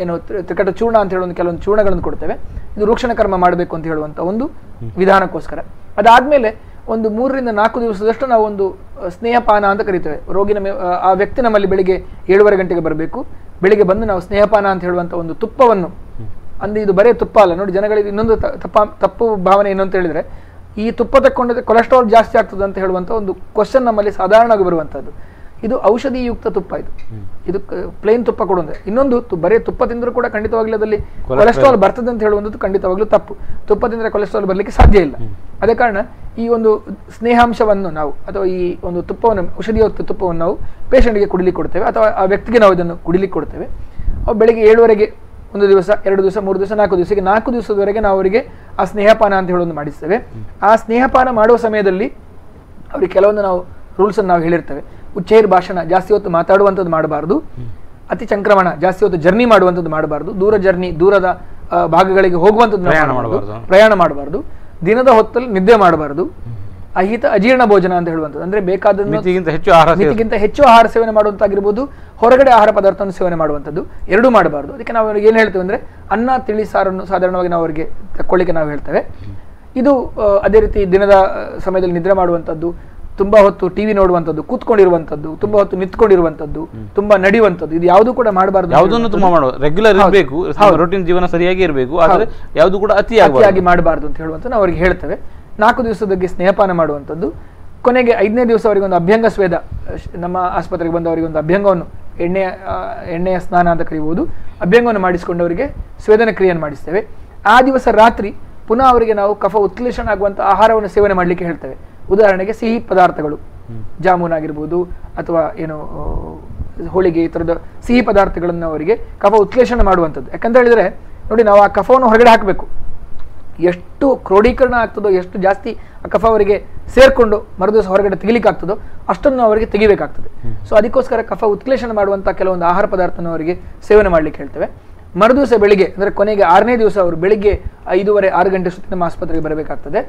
S2: ಏನು ತ್ರಿಕಟ ಚೂರ್ಣ ಅಂತ ಹೇಳೋ ಕೆಲವೊಂದು ಚೂರ್ಣಗಳನ್ನು ಕೊಡ್ತೇವೆ. ಇದು ರೂಕ್ಷಣ ಕರ್ಮ ಮಾಡಬೇಕು ಅಂತ ಹೇಳುವಂಥ ಒಂದು ವಿಧಾನಕ್ಕೋಸ್ಕರ. ಅದಾದ್ಮೇಲೆ ಒಂದು 3 ರಿಂದ 4 ದಿವಸದಷ್ಟು ನಾವು ಒಂದು ಸ್ನೇಹಪಾನ ಅಂತ ಕರಿತೇವೆ. ಆ ವ್ಯಕ್ತಿ ನಮ್ಮಲ್ಲಿ ಬೆಳಿಗ್ಗೆ 7:30 ಗಂಟೆಗೆ ಬರಬೇಕು. ಬೆಳಿಗ್ಗೆ ಬಂದು ನಾವು ಸ್ನೇಹಪಾನ ಅಂತ ಹೇಳುವಂಥ ಒಂದು ತುಪ್ಪವನ್ನು, ಅಂದ್ರೆ ಇದು ಬರೇ ತುಪ್ಪ ಅಲ್ಲ ನೋಡಿ, ಜನಗಳಿಗೆ ಇನ್ನೊಂದು ತಪ್ಪು ಭಾವನೆ ಏನು ಅಂತ ಹೇಳಿದ್ರೆ, ಈ ತುಪ್ಪ ತಕ್ಕೊಂಡ್ರೆ ಕೊಲೆಸ್ಟ್ರಾಲ್ ಜಾಸ್ತಿ ಆಗ್ತದೆ ಅಂತ ಹೇಳುವಂಥ ಒಂದು ಕ್ವಶನ್ ನಮ್ಮಲ್ಲಿ ಸಾಧಾರಣವಾಗಿ ಬರುವಂಥದ್ದು. ಇದು ಔಷಧಿಯುಕ್ತ ತುಪ್ಪ, ಇದು ಪ್ಲೇನ್ ತುಪ್ಪ ಕೊಡೋದು. ಇನ್ನೊಂದು ಬರೀ ತುಪ್ಪ ತಿಂದರೂ ಕೂಡ ಖಂಡಿತವಾಗ್ಲೂ ಅದರಲ್ಲಿ ಕೊಲೆಸ್ಟ್ರಾಲ್ ಬರ್ತದೆ ಅಂತ ಹೇಳುವಂಥದ್ದು ಖಂಡಿತವಾಗ್ಲೂ ತಪ್ಪು. ತುಪ್ಪ ತಿಂದರೆ ಕೊಲೆಸ್ಟ್ರಾಲ್ ಬರಲಿಕ್ಕೆ ಸಾಧ್ಯ ಇಲ್ಲ. ಅದೇ ಕಾರಣ ಈ ಒಂದು ಸ್ನೇಹಾಂಶವನ್ನು ನಾವು, ಅಥವಾ ಈ ಒಂದು ತುಪ್ಪವನ್ನು, ಔಷಧಿಯುಕ್ತ ತುಪ್ಪವನ್ನು ನಾವು ಪೇಷಂಟ್ಗೆ ಕುಡಿಲಿಕ್ಕೆ ಕೊಡ್ತೇವೆ, ಅಥವಾ ಆ ವ್ಯಕ್ತಿಗೆ ನಾವು ಇದನ್ನು ಕುಡಿಲಿಕ್ಕೆ ಕೊಡ್ತೇವೆ. ಅವು ಬೆಳಿಗ್ಗೆ 7:00 1 ದಿವಸ, 2 ದಿವಸ, 3 ದಿವಸ, 4 ದಿವಸ, 4 ದಿವಸದವರೆಗೆ ನಾವು ಅವರಿಗೆ ಆ ಸ್ನೇಹಪಾನ ಅಂತ ಹೇಳೋದು ಮಾಡಿಸ್ತೇವೆ. ಆ ಸ್ನೇಹಪಾನ ಮಾಡುವ ಸಮಯದಲ್ಲಿ ಅವ್ರಿಗೆ ಕೆಲವೊಂದು ನಾವು ರೂಲ್ಸನ್ನು ನಾವು ಹೇಳಿರ್ತೇವೆ. ಉಚ್ಚೈರ್ ಭಾಷಣ, ಜಾಸ್ತಿ ಹೊತ್ತು ಮಾತಾಡುವಂಥದ್ದು ಮಾಡಬಾರ್ದು. ಅತಿ ಸಂಕ್ರಮಣ, ಜಾಸ್ತಿ ಹೊತ್ತು ಜರ್ನಿ ಮಾಡುವಂಥದ್ದು ಮಾಡಬಾರ್ದು. ದೂರದ ಭಾಗಗಳಿಗೆ ಹೋಗುವಂಥದ್ದು ಪ್ರಯಾಣ ಮಾಡಬಾರ್ದು. ದಿನದ ಹೊತ್ತಲ್ಲಿ ನಿದ್ದೆ ಮಾಡಬಾರ್ದು. ಅಹಿತ ಅಜೀರ್ಣ ಭೋಜನ ಅಂತ ಹೇಳುವಂಥದ್ದು, ಅಂದ್ರೆ ಬೇಕಾದನ್ನು ಮಿತಿಗಿಂತ ಹೆಚ್ಚು ಆಹಾರ ಸೇವನೆ ಮಾಡುವಂತಾಗಿರ್ಬೋದು, ಹೊರಗಡೆ ಆಹಾರ ಪದಾರ್ಥವನ್ನು ಸೇವನೆ ಮಾಡುವಂಥದ್ದು ಎರಡೂ ಮಾಡಬಾರ್ದು. ಅದಕ್ಕೆ ನಾವು ಅವ್ರಿಗೆ ಏನು ಹೇಳ್ತೇವೆ ಅಂದ್ರೆ, ಅನ್ನ ತಿಳಿ ಸಾರನ್ನು ಸಾಧಾರಣವಾಗಿ ನಾವು ಅವರಿಗೆ ತಕ್ಕೊಳ್ಳಿಕ್ಕೆ ನಾವು ಹೇಳ್ತೇವೆ. ಇದು ಅದೇ ರೀತಿ ದಿನದ ಸಮಯದಲ್ಲಿ ನಿದ್ರೆ ಮಾಡುವಂಥದ್ದು, ತುಂಬಾ ಹೊತ್ತು ಟಿವಿ ನೋಡುವಂಥದ್ದು, ಕೂತ್ಕೊಂಡಿರುವಂಥದ್ದು, ತುಂಬಾ ಹೊತ್ತು ನಿಂತ್ಕೊಂಡಿರುವಂಥದ್ದು, ತುಂಬಾ ನಡೆಯುವಂಥದ್ದು, ಇದು ಯಾವುದು ಕೂಡ ಮಾಡಬಾರ್ದು.
S1: ಯಾವುದನ್ನು ತುಂಬಾ ಮಾಡುವ ರೆಗ್ಯುಲರ್ ಇರಬೇಕು, ರೂಟೀನ್ ಜೀವನ ಸರಿಯಾಗಿ ಇರಬೇಕು, ಆದರೆ ಯಾವುದು ಕೂಡ ಅತಿಯಾಗಿ
S2: ಮಾಡಬಾರ್ದು ಅಂತ ಹೇಳುವಂತ ನಾವು ಅವರಿಗೆ ಹೇಳ್ತೇವೆ. 4 ದಿವಸದಕ್ಕೆ ಸ್ನೇಹಪಾನ ಮಾಡುವಂಥದ್ದು, ಕೊನೆಗೆ 5ನೇ ದಿವಸ ಅವರಿಗೆ ಒಂದು ಅಭ್ಯಂಗ ಸ್ವೇದ, ನಮ್ಮ ಆಸ್ಪತ್ರೆಗೆ ಬಂದವರಿಗೆ ಒಂದು ಅಭ್ಯಂಗವನ್ನು, ಎಣ್ಣೆಯ ಸ್ನಾನ ಅಂತ ಕರೀಬಹುದು, ಅಭ್ಯಂಗವನ್ನು ಮಾಡಿಸಿಕೊಂಡವರಿಗೆ ಸ್ವೇದನ ಕ್ರಿಯೆಯನ್ನು ಮಾಡಿಸ್ತೇವೆ. ಆ ದಿವಸ ರಾತ್ರಿ ಪುನಃ ಅವರಿಗೆ ನಾವು ಕಫ ಉತ್ಕ್ಲೇಷಣ ಆಗುವಂಥ ಆಹಾರವನ್ನು ಸೇವನೆ ಮಾಡಲಿಕ್ಕೆ ಹೇಳ್ತೇವೆ. ಉದಾಹರಣೆಗೆ ಸಿಹಿ ಪದಾರ್ಥಗಳು, ಜಾಮೂನ್ ಆಗಿರ್ಬೋದು ಅಥವಾ ಏನು ಹೋಳಿಗೆ, ಈ ಥರದ ಸಿಹಿ ಪದಾರ್ಥಗಳನ್ನು ಅವರಿಗೆ ಕಫ ಉತ್ಕ್ಲೇಷಣ ಮಾಡುವಂಥದ್ದು. ಯಾಕಂತ ಹೇಳಿದ್ರೆ ನೋಡಿ, ನಾವು ಆ ಕಫವನ್ನು ಹೊರಗಡೆ ಹಾಕಬೇಕು. ಎಷ್ಟು ಕ್ರೋಢೀಕರಣ ಆಗ್ತದೋ, ಎಷ್ಟು ಜಾಸ್ತಿ ಆ ಕಫ ಅವರಿಗೆ ಸೇರ್ಕೊಂಡು ಮರುದಿವಸ ಹೊರಗಡೆ ತೆಗಿಲಿಕ್ಕೆ ಆಗ್ತದೋ ಅಷ್ಟನ್ನು ಅವರಿಗೆ ತೆಗಿಬೇಕಾಗ್ತದೆ. ಸೊ ಅದಕ್ಕೋಸ್ಕರ ಕಫ ಉತ್ಕ್ಲೇಷಣ ಮಾಡುವಂಥ ಕೆಲವೊಂದು ಆಹಾರ ಪದಾರ್ಥನ ಅವರಿಗೆ ಸೇವನೆ ಮಾಡಲಿಕ್ಕೆ ಹೇಳ್ತೇವೆ. ಮರುದಿವಸ ಬೆಳಿಗ್ಗೆ ಅಂದರೆ ಕೊನೆಗೆ 6ನೇ ದಿವಸ ಅವರು ಬೆಳಿಗ್ಗೆ 5:30-6 ಗಂಟೆ ಸುತ್ತ ನಮ್ಮ ಆಸ್ಪತ್ರೆಗೆ ಬರಬೇಕಾಗ್ತದೆ.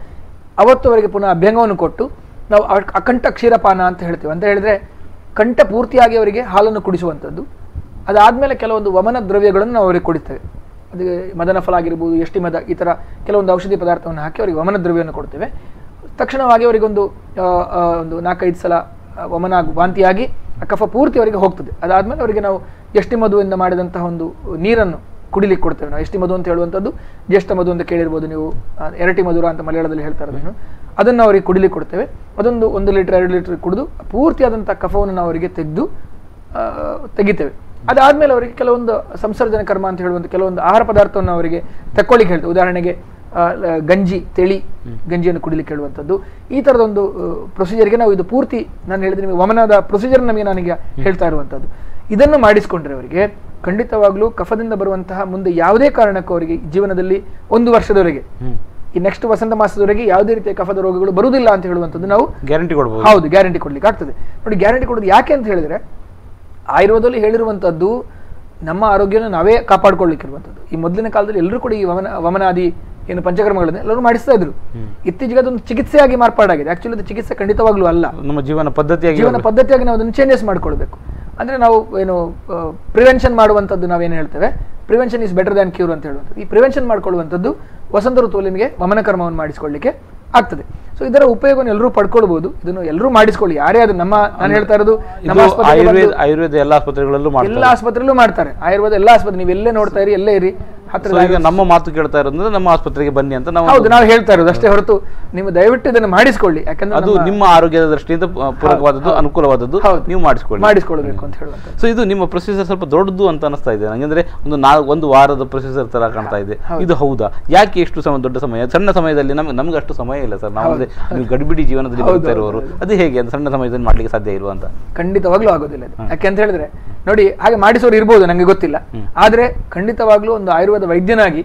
S2: ಅವತ್ತು ಅವರಿಗೆ ಪುನಃ ಅಭ್ಯಂಗವನ್ನು ಕೊಟ್ಟು ನಾವು ಅಕಂಠ ಕ್ಷೀರಪಾನ ಅಂತ ಹೇಳ್ತೇವೆ. ಅಂತ ಹೇಳಿದ್ರೆ ಕಂಠ ಪೂರ್ತಿಯಾಗಿ ಅವರಿಗೆ ಹಾಲನ್ನು ಕುಡಿಸುವಂಥದ್ದು. ಅದಾದಮೇಲೆ ಕೆಲವೊಂದು ವಮನ ದ್ರವ್ಯಗಳನ್ನು ನಾವು ಅವರಿಗೆ ಕೊಡ್ತೇವೆ. ಅದು ಮದನ ಫಲ ಆಗಿರ್ಬೋದು, ಎಷ್ಟಿ ಮದ, ಈ ಥರ ಕೆಲವೊಂದು ಔಷಧಿ ಪದಾರ್ಥವನ್ನು ಹಾಕಿ ಅವರಿಗೆ ವಮನ ದ್ರವ್ಯವನ್ನು ಕೊಡ್ತೇವೆ. ತಕ್ಷಣವಾಗಿ ಅವರಿಗೊಂದು 4-5 ಸಲ ವಾಂತಿಯಾಗಿ ಆ ಕಫ ಪೂರ್ತಿ ಅವರಿಗೆ ಹೋಗ್ತದೆ. ಅದಾದಮೇಲೆ ಅವರಿಗೆ ನಾವು ಎಷ್ಟಿ ಮಧುವಿಂದ ಮಾಡಿದಂತಹ ಒಂದು ನೀರನ್ನು ಕುಡಿಲಿಕ್ಕೆ ಕೊಡ್ತೇವೆ. ನಾವು ಎಷ್ಟಿ ಮಧು ಅಂತ ಹೇಳುವಂಥದ್ದು ಜ್ಯೇಷ್ಠ ಮಧು ಅಂತ ಕೇಳಿರ್ಬೋದು ನೀವು, ಎರಟಿ ಮಧುರ ಅಂತ ಮಲಯಾಳದಲ್ಲಿ ಹೇಳ್ತಾರೆ ಅದನ್ನು ಅವರಿಗೆ ಕುಡಿಲಿಕ್ಕೆ ಕೊಡ್ತೇವೆ. ಅದೊಂದು 1 ಲೀಟರ್ 2 ಲೀಟರ್ ಕುಡಿದು ಪೂರ್ತಿಯಾದಂಥ ಕಫವನ್ನು ನಾವು ಅವರಿಗೆ ತೆಗಿತೇವೆ. ಅದಾದಮೇಲೆ ಅವರಿಗೆ ಕೆಲವೊಂದು ಸಂಸರ್ಜನ ಕರ್ಮ ಅಂತ ಹೇಳುವಂಥ ಕೆಲವೊಂದು ಆಹಾರ ಪದಾರ್ಥವನ್ನು ಅವರಿಗೆ ತಕ್ಕೊಳ್ಳಿಕ್ಕೆ ಹೇಳ್ತೇವೆ. ಉದಾಹರಣೆಗೆ ಗಂಜಿ, ತೆಳಿ ಗಂಜಿಯನ್ನು ಕುಡಿಲಿಕ್ಕೆ ಹೇಳುವಂಥದ್ದು. ಈ ಥರದೊಂದು ಪ್ರೊಸೀಜರ್ಗೆ ನಾವು ಇದು ಪೂರ್ತಿ ನಾನು ಹೇಳಿದ್ರೆ ನಿಮಗೆ ವಮನದ ಪ್ರೊಸೀಜರ್ ನನಗೆ ಹೇಳ್ತಾ ಇರುವಂಥದ್ದು. ಇದನ್ನು ಮಾಡಿಸಿಕೊಂಡ್ರೆ ಅವರಿಗೆ ಖಂಡಿತವಾಗ್ಲೂ ಕಫದಿಂದ ಬರುವಂತಹ ಮುಂದೆ ಯಾವುದೇ ಕಾರಣಕ್ಕೂ ಅವರಿಗೆ ಜೀವನದಲ್ಲಿ 1 ವರ್ಷದವರೆಗೆ, ಈ ನೆಕ್ಸ್ಟ್ ವಸಂತ ಮಾಸದವರೆಗೆ ಯಾವುದೇ ರೀತಿಯ ಕಫದ ರೋಗಗಳು ಬರುವುದಿಲ್ಲ ಅಂತ ಹೇಳುವಂಥದ್ದು ನಾವು ಗ್ಯಾರಂಟಿ ಕೊಡಬಹುದು. ಹೌದು, ಗ್ಯಾರಂಟಿ ಕೊಡ್ಲಿಕ್ಕೆ ಆಗ್ತದೆ. ನೋಡಿ, ಗ್ಯಾರಂಟಿ ಕೊಡೋದು ಯಾಕೆ ಅಂತ ಹೇಳಿದ್ರೆ ಆಯುರ್ವೇದದಲ್ಲಿ ಹೇಳಿರುವಂಥದ್ದು ನಮ್ಮ ಆರೋಗ್ಯನ ನಾವೇ ಕಾಪಾಡ್ಕೊಳ್ಳಿಕ್ಕಿರುವಂಥದ್ದು. ಈ ಮೊದಲಿನ ಕಾಲದಲ್ಲಿ ಎಲ್ಲರೂ ಕೂಡ ಈ ವಮನಾದಿ ಏನು ಪಂಚಕರ್ಮಗಳನ್ನ ಎಲ್ಲರೂ ಮಾಡಿಸ್ತಾ ಇದ್ರು. ಇತ್ತೀಚೆಗೆ ಅದೊಂದು ಚಿಕಿತ್ಸೆಯಾಗಿ ಮಾರ್ಪಾಡಾಗಿದೆ. ಆಕ್ಚುಲಿ ಅದು ಚಿಕಿತ್ಸೆ ಖಂಡಿತವಾಗ್ಲೂ ಅಲ್ಲ, ನಮ್ಮ ಜೀವನ ಪದ್ಧತಿಯಾಗಿ ನಾವು ಅದನ್ನು ಚೇಂಜಸ್ ಮಾಡ್ಕೊಳ್ಬೇಕು. ಅಂದ್ರೆ ನಾವು ಏನು ಪ್ರಿವೆನ್ಷನ್ ಮಾಡುವಂಥದ್ದು ನಾವೇನು ಹೇಳ್ತೇವೆ, prevention is better than cure ಅಂತ ಹೇಳುವಂಥದ್ದು. ಈ ಪ್ರಿವೆನ್ಷನ್ ಮಾಡ್ಕೊಳ್ಳುವಂಥದ್ದು ವಸಂತ ಋತುವಲ್ಲಿ ನಿಮಗೆ ವಮನ ಕರ್ಮವನ್ನು ಮಾಡಿಸಿಕೊಳ್ಳಿಕ್ಕೆ ಆಗ್ತದೆ. ಸೊ ಇದರ ಉಪಯೋಗವನ್ನು ಎಲ್ಲರೂ ಪಡ್ಕೊಳ್ಬಹುದು. ಇದನ್ನು ಎಲ್ಲರೂ ಮಾಡಿಸ್ಕೊಳ್ಳಿ, ಯಾರೇ ಅದು ನಾನು ಹೇಳ್ತಾ ಇರೋದು ನಮ್ಮ
S1: ಆಯುರ್ವೇದ ಎಲ್ಲ
S2: ಆಸ್ಪತ್ರೆಯಲ್ಲೂ ಮಾಡ್ತಾರೆ. ಆಯುರ್ವೇದ ಎಲ್ಲ ಆಸ್ಪತ್ರೆ ನೀವು ಎಲ್ಲೇ ನೋಡ್ತಾ ಇರಿ, ಎಲ್ಲೇ ಇರಿ,
S1: ಹತ್ತಿರ ನಮ್ಮ ಮಾತು ಕೇಳ್ತಾ ಇರೋದ್ರೆ ನಮ್ಮ ಆಸ್ಪತ್ರೆಗೆ ಬನ್ನಿ ಅಂತ
S2: ನಾವು ಹೇಳ್ತಾ ಇರೋದು ಅಷ್ಟೇ ಹೊರತು ನೀವು ದಯವಿಟ್ಟು ಇದನ್ನು ಮಾಡಿಸ್ಕೊಳ್ಳಿ. ಯಾಕಂದ್ರೆ
S1: ಅದು ನಿಮ್ಮ ಆರೋಗ್ಯದ ದೃಷ್ಟಿಯಿಂದ ಪೂರಕವಾದದ್ದು, ಅನುಕೂಲವಾದದ್ದು, ನೀವು
S2: ಮಾಡಿಸ್ಕೊಳ್ಬೇಕು ಅಂತ ಹೇಳುವಂಥದ್ದು.
S1: ಸೊ ಇದು ನಿಮ್ಮ ಪ್ರೊಸೀಜರ್ ಸ್ವಲ್ಪ ದೊಡ್ಡದು ಅಂತ ಅನಿಸ್ತಾ ಇದೆ ನನಗೆ. ಅಂದ್ರೆ ಒಂದು ವಾರದ ಪ್ರೊಸೀಜರ್ ತರ ಕಾಣ್ತಾ ಇದೆ. ಇದು ಹೌದಾ? ಯಾಕೆ ಎಷ್ಟು ದೊಡ್ಡ ಸಮಯ? ಸಣ್ಣ ಸಮಯದಲ್ಲಿ ನಮ್ಗೆ ಅಷ್ಟು ಸಮಯ ಇಲ್ಲ ಸರ್. ನಾವು ನೀವು ಗಡಿಬಿಡಿ ಜೀವನದಲ್ಲಿ ಬರ್ತಾ ಇರುವವರು, ಅದು ಹೇಗೆ ಅಂತ ಸಣ್ಣ ಸಮಯದಲ್ಲಿ ಮಾಡ್ಲಿಕ್ಕೆ ಸಾಧ್ಯ ಇಲ್ವಾ ಅಂತ?
S2: ಖಂಡಿತವಾಗ್ಲೂ ಆಗೋದಿಲ್ಲ. ಯಾಕೆ ಅಂತ ಹೇಳಿದ್ರೆ ನೋಡಿ, ಹಾಗೆ ಮಾಡಿಸೋರು ಇರ್ಬೋದು, ನಂಗೆ ಗೊತ್ತಿಲ್ಲ. ಆದ್ರೆ ಖಂಡಿತವಾಗ್ಲೂ ಒಂದು ಆಯುರ್ವೇದ ವೈದ್ಯನಾಗಿ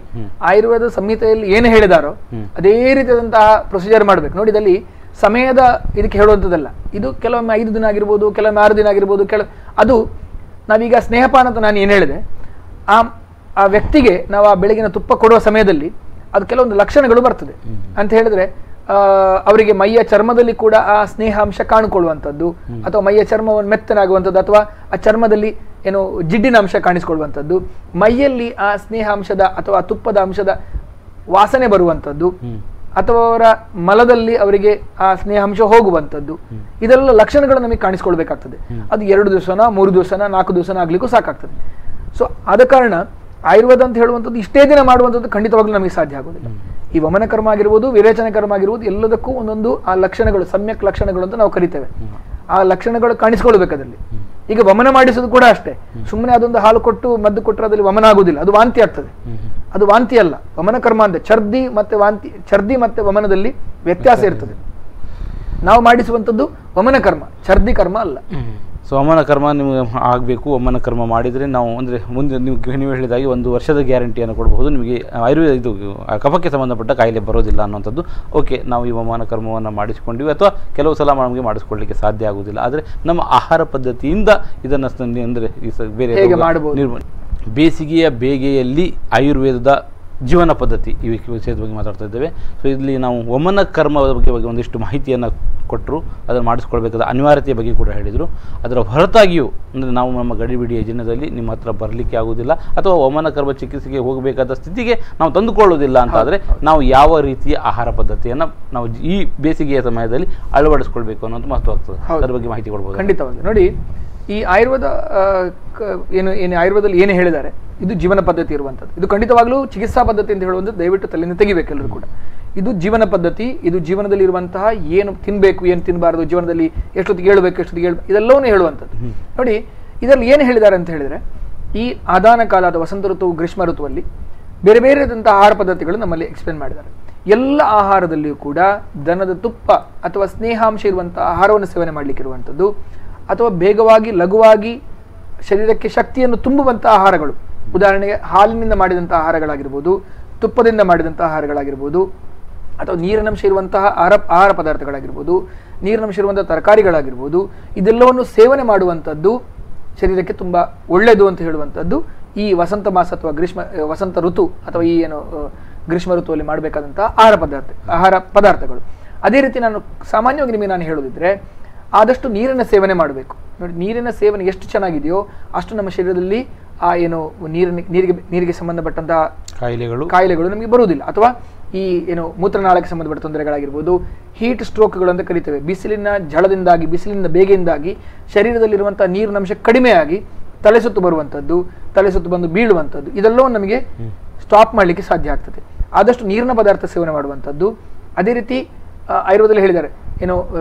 S2: ಆಯುರ್ವೇದ ಸಂಹಿತೆಯಲ್ಲಿ ಏನು ಹೇಳಿದಾರೋ ಅದೇ ರೀತಿಯಾದಂತಹ ಪ್ರೊಸೀಜರ್ ಮಾಡ್ಬೇಕು. ನೋಡಿ, ಇದರಲ್ಲಿ ಸಮಯದ ಇದಕ್ಕೆ ಹೇಳುವಂಥದ್ದಲ್ಲ. ಇದು ಕೆಲವೊಮ್ಮೆ 5 ದಿನ ಆಗಿರ್ಬೋದು, ಕೆಲವೊಮ್ಮೆ 6 ದಿನ ಆಗಿರ್ಬೋದು. ಅದು ನಾವೀಗ ಸ್ನೇಹಪಾನ ಅಂತ ನಾನು ಏನು ಹೇಳಿದೆ, ಆ ವ್ಯಕ್ತಿಗೆ ನಾವು ಆ ಬೆಳಗಿನ ತುಪ್ಪ ಕೊಡುವ ಸಮಯದಲ್ಲಿ ಅದು ಕೆಲವೊಂದು ಲಕ್ಷಣಗಳು ಬರ್ತದೆ ಅಂತ ಹೇಳಿದ್ರೆ, ಅವರಿಗೆ ಮೈಯ ಚರ್ಮದಲ್ಲಿ ಕೂಡ ಆ ಸ್ನೇಹಾಂಶ ಕಾಣಿಕೊಳ್ಳುವಂಥದ್ದು, ಅಥವಾ ಮೈಯ ಚರ್ಮವನ್ನು ಮೆತ್ತನಾಗುವಂಥದ್ದು, ಅಥವಾ ಆ ಚರ್ಮದಲ್ಲಿ ಏನು ಜಿಡ್ಡಿನ ಅಂಶ ಕಾಣಿಸಿಕೊಳ್ಳುವಂಥದ್ದು, ಮೈಯಲ್ಲಿ ಆ ಸ್ನೇಹಾಂಶದ ಅಥವಾ ತುಪ್ಪದ ಅಂಶದ ವಾಸನೆ ಬರುವಂಥದ್ದು, ಅಥವಾ ಅವರ ಮಲದಲ್ಲಿ ಅವರಿಗೆ ಆ ಸ್ನೇಹಾಂಶ ಹೋಗುವಂಥದ್ದು, ಇದೆಲ್ಲ ಲಕ್ಷಣಗಳು ನಮಗೆ ಕಾಣಿಸ್ಕೊಳ್ಬೇಕಾಗ್ತದೆ. ಅದು 2 ದಿವಸನ 3 ದಿವಸನ 4 ದಿವಸನ ಆಗ್ಲಿಕ್ಕೂ ಸಾಕಾಗ್ತದೆ. ಸೊ ಆದ ಕಾರಣ ಆಯುರ್ವೇದ ಅಂತ ಹೇಳುವಂಥದ್ದು ಇಷ್ಟೇ ದಿನ ಮಾಡುವಂಥದ್ದು ಖಂಡಿತವಾಗ್ಲೂ ನಮಗೆ ಸಾಧ್ಯ ಆಗೋದಿಲ್ಲ. ಈ ವಮನ ಕರ್ಮ ಆಗಿರ್ಬೋದು, ವಿರೇಚನ ಕರ್ಮ ಆಗಿರ್ಬೋದು, ಎಲ್ಲದಕ್ಕೂ ಒಂದೊಂದು ಆ ಲಕ್ಷಣಗಳು, ಸಮ್ಯಕ್ ಲಕ್ಷಣಗಳು ಅಂತ ನಾವು ಕರಿತೇವೆ. ಆ ಲಕ್ಷಣಗಳು ಕಾಣಿಸ್ಕೊಳ್ಬೇಕು ಅದರಲ್ಲಿ. ಈಗ ವಮನ ಮಾಡಿಸೋದು ಕೂಡ ಅಷ್ಟೇ, ಸುಮ್ಮನೆ ಅದೊಂದು ಹಾಲು ಕೊಟ್ಟು ಮದ್ದು ಕೊಟ್ಟರೆ ಅದರಲ್ಲಿ ವಮನ ಆಗುದಿಲ್ಲ, ಅದು ವಾಂತಿ ಆಗ್ತದೆ. ಅದು ವಾಂತಿ ಅಲ್ಲ, ವಮನ ಕರ್ಮ ಅಂತ. ಛರ್ದಿ ಮತ್ತೆ ವಮನದಲ್ಲಿ ವ್ಯತ್ಯಾಸ ಇರ್ತದೆ. ನಾವು ಮಾಡಿಸುವಂಥದ್ದು ವಮನ ಕರ್ಮ, ಛರ್ದಿ ಕರ್ಮ ಅಲ್ಲ.
S1: ಸೊ ವಮನ ಕರ್ಮ ನಿಮಗೆ ಆಗಬೇಕು. ವಮನ ಕರ್ಮ ಮಾಡಿದರೆ ನಾವು ಅಂದರೆ ಮುಂದೆ ನೀವು ಹೇಳಿದಾಗೆ 1 ವರ್ಷದ ಗ್ಯಾರಂಟಿಯನ್ನು ಕೊಡಬಹುದು. ನಿಮಗೆ ಆಯುರ್ವೇದ ಇದು ಕಫಕ್ಕೆ ಸಂಬಂಧಪಟ್ಟ ಕಾಯಿಲೆ ಬರೋದಿಲ್ಲ ಅನ್ನೋಂಥದ್ದು. ಓಕೆ, ನಾವು ಈ ವಮನ ಕರ್ಮವನ್ನು ಮಾಡಿಸಿಕೊಂಡಿವಿ, ಅಥವಾ ಕೆಲವು ಸಲ ನಮಗೆ ಮಾಡಿಸ್ಕೊಳ್ಳಿಕ್ಕೆ ಸಾಧ್ಯ ಆಗುವುದಿಲ್ಲ. ಆದರೆ ನಮ್ಮ ಆಹಾರ ಪದ್ಧತಿಯಿಂದ ಇದನ್ನು ಅಂದರೆ ಬೇರೆ
S2: ಮಾಡಬಹುದು.
S1: ಬೇಸಿಗೆಯ ಬೇಗೆಯಲ್ಲಿ ಆಯುರ್ವೇದದ ಜೀವನ ಪದ್ಧತಿ ಈ ವಿಷಯದ ಬಗ್ಗೆ ಮಾತಾಡ್ತಾ ಇದ್ದೇವೆ. ಸೊ ಇಲ್ಲಿ ನಾವು ವಮನ ಕರ್ಮದ ಬಗ್ಗೆ ಒಂದಿಷ್ಟು ಮಾಹಿತಿಯನ್ನು ಕೊಟ್ಟರು, ಅದನ್ನು ಮಾಡಿಸ್ಕೊಳ್ಬೇಕಾದ ಅನಿವಾರ್ಯತೆಯ ಬಗ್ಗೆ ಕೂಡ ಹೇಳಿದರು. ಅದರ ಹೊರತಾಗಿಯೂ ಅಂದರೆ ನಾವು ನಮ್ಮ ಗಡಿಬಿಡಿಯ ಜೀವನದಲ್ಲಿ ನಿಮ್ಮ ಹತ್ರ ಬರಲಿಕ್ಕೆ ಆಗೋದಿಲ್ಲ ಅಥವಾ ವಮನ ಕರ್ಮ ಚಿಕಿತ್ಸೆಗೆ ಹೋಗಬೇಕಾದ ಸ್ಥಿತಿಗೆ ನಾವು ತಂದುಕೊಳ್ಳೋದಿಲ್ಲ ಅಂತಾದರೆ ನಾವು ಯಾವ ರೀತಿಯ ಆಹಾರ ಪದ್ಧತಿಯನ್ನು ನಾವು ಈ ಬೇಸಿಗೆಯ ಸಮಯದಲ್ಲಿ ಅಳವಡಿಸ್ಕೊಳ್ಬೇಕು ಅನ್ನೋದು ಮಹತ್ವವಾಗ್ತದೆ. ಅದರ ಬಗ್ಗೆ ಮಾಹಿತಿ ಕೊಡ್ಬೋದು?
S2: ಖಂಡಿತವಾಗಿ. ನೋಡಿ, ಈ ಆಯುರ್ವೇದ ಏನು ಆಯುರ್ವೇದದಲ್ಲಿ ಏನು ಹೇಳಿದ್ದಾರೆ, ಇದು ಜೀವನ ಪದ್ಧತಿ ಇರುವಂಥದ್ದು. ಇದು ಖಂಡಿತವಾಗ್ಲೂ ಚಿಕಿತ್ಸಾ ಪದ್ಧತಿ ಅಂತ ಹೇಳುವಂಥದ್ದು ದಯವಿಟ್ಟು ತಲೆಯಿಂದ ತೆಗಿಬೇಕೆಲ್ಲರೂ ಕೂಡ. ಇದು ಜೀವನ ಪದ್ಧತಿ, ಇದು ಜೀವನದಲ್ಲಿ ಇರುವಂತಹ ಏನು ತಿನ್ನಬೇಕು, ಏನು ತಿನ್ನಬಾರದು, ಜೀವನದಲ್ಲಿ ಎಷ್ಟೊತ್ತಿಗೆ ಹೇಳಬೇಕು, ಎಷ್ಟೊತ್ತಿಗೆ ಇದೆಲ್ಲವನ್ನೂ ಹೇಳುವಂಥದ್ದು. ನೋಡಿ, ಇದರಲ್ಲಿ ಏನು ಹೇಳಿದ್ದಾರೆ ಅಂತ ಹೇಳಿದರೆ, ಈ ಆದಾನ ಕಾಲ ಅಥವಾ ವಸಂತ ಋತು, ಗ್ರೀಷ್ಮ ಋತುವಲ್ಲಿ ಬೇರೆ ಬೇರೆದಂಥ ಆಹಾರ ಪದ್ಧತಿಗಳು ನಮ್ಮಲ್ಲಿ ಎಕ್ಸ್ಪ್ಲೇನ್ ಮಾಡಿದ್ದಾರೆ. ಎಲ್ಲ ಆಹಾರದಲ್ಲಿಯೂ ಕೂಡ ದನದ ತುಪ್ಪ ಅಥವಾ ಸ್ನೇಹಾಂಶ ಇರುವಂಥ ಆಹಾರವನ್ನು ಸೇವನೆ ಮಾಡಲಿಕ್ಕಿರುವಂಥದ್ದು, ಅಥವಾ ಬೇಗವಾಗಿ ಲಘುವಾಗಿ ಶರೀರಕ್ಕೆ ಶಕ್ತಿಯನ್ನು ತುಂಬುವಂಥ ಆಹಾರಗಳು, ಉದಾಹರಣೆಗೆ ಹಾಲಿನಿಂದ ಮಾಡಿದಂಥ ಆಹಾರಗಳಾಗಿರ್ಬೋದು, ತುಪ್ಪದಿಂದ ಮಾಡಿದಂಥ ಆಹಾರಗಳಾಗಿರ್ಬೋದು, ಅಥವಾ ನೀರಿನಂಶ ಇರುವಂತಹ ಆಹಾರ ಪದಾರ್ಥಗಳಾಗಿರ್ಬೋದು, ನೀರಿನಂಶ ಇರುವಂತಹ ತರಕಾರಿಗಳಾಗಿರ್ಬೋದು, ಇದೆಲ್ಲವನ್ನು ಸೇವನೆ ಮಾಡುವಂಥದ್ದು ಶರೀರಕ್ಕೆ ತುಂಬ ಒಳ್ಳೆಯದು ಅಂತ ಹೇಳುವಂಥದ್ದು ಈ ವಸಂತ ಮಾಸ ಅಥವಾ ವಸಂತ ಋತು ಅಥವಾ ಈ ಏನು ಗ್ರೀಷ್ಮ ಋತುವಲ್ಲಿ ಮಾಡಬೇಕಾದಂಥ ಆಹಾರ ಪದಾರ್ಥಗಳು. ಅದೇ ರೀತಿ ನಾನು ಸಾಮಾನ್ಯವಾಗಿ ನಿಮಗೆ ನಾನು ಹೇಳೋದಿದ್ರೆ, ಆದಷ್ಟು ನೀರಿನ ಸೇವನೆ ಮಾಡಬೇಕು. ನೋಡಿ, ನೀರಿನ ಸೇವನೆ ಎಷ್ಟು ಚೆನ್ನಾಗಿದೆಯೋ ಅಷ್ಟು ನಮ್ಮ ಶರೀರದಲ್ಲಿ ಆ ಏನು ನೀರಿಗೆ ಸಂಬಂಧಪಟ್ಟಂತಹ ಕಾಯಿಲೆಗಳು ನಮಗೆ ಬರುವುದಿಲ್ಲ. ಅಥವಾ ಈ ಏನು ಮೂತ್ರನಾಳಕ್ಕೆ ಸಂಬಂಧಪಟ್ಟ ತೊಂದರೆಗಳಾಗಿರ್ಬೋದು, ಹೀಟ್ ಸ್ಟ್ರೋಕ್ಗಳು ಅಂತ ಕರಿತೇವೆ, ಬಿಸಿಲಿನ ಝಳದಿಂದಾಗಿ, ಬಿಸಿಲಿನ ಬೇಗೆಯಿಂದಾಗಿ ಶರೀರದಲ್ಲಿರುವಂಥ ನೀರಿನ ಅಂಶ ಕಡಿಮೆಯಾಗಿ ತಲೆ ಸುತ್ತು ಬರುವಂಥದ್ದು, ತಲೆ ಸುತ್ತು ಬಂದು ಬೀಳುವಂಥದ್ದು, ಇದೆಲ್ಲವೂ ನಮಗೆ ಸ್ಟಾಪ್ ಮಾಡಲಿಕ್ಕೆ ಸಾಧ್ಯ ಆಗ್ತದೆ. ಆದಷ್ಟು ನೀರಿನ ಪದಾರ್ಥ ಸೇವನೆ ಮಾಡುವಂಥದ್ದು. ಅದೇ ರೀತಿ ಆಯುರ್ವೇದದಲ್ಲಿ ಹೇಳಿದ್ದಾರೆ, ಏನು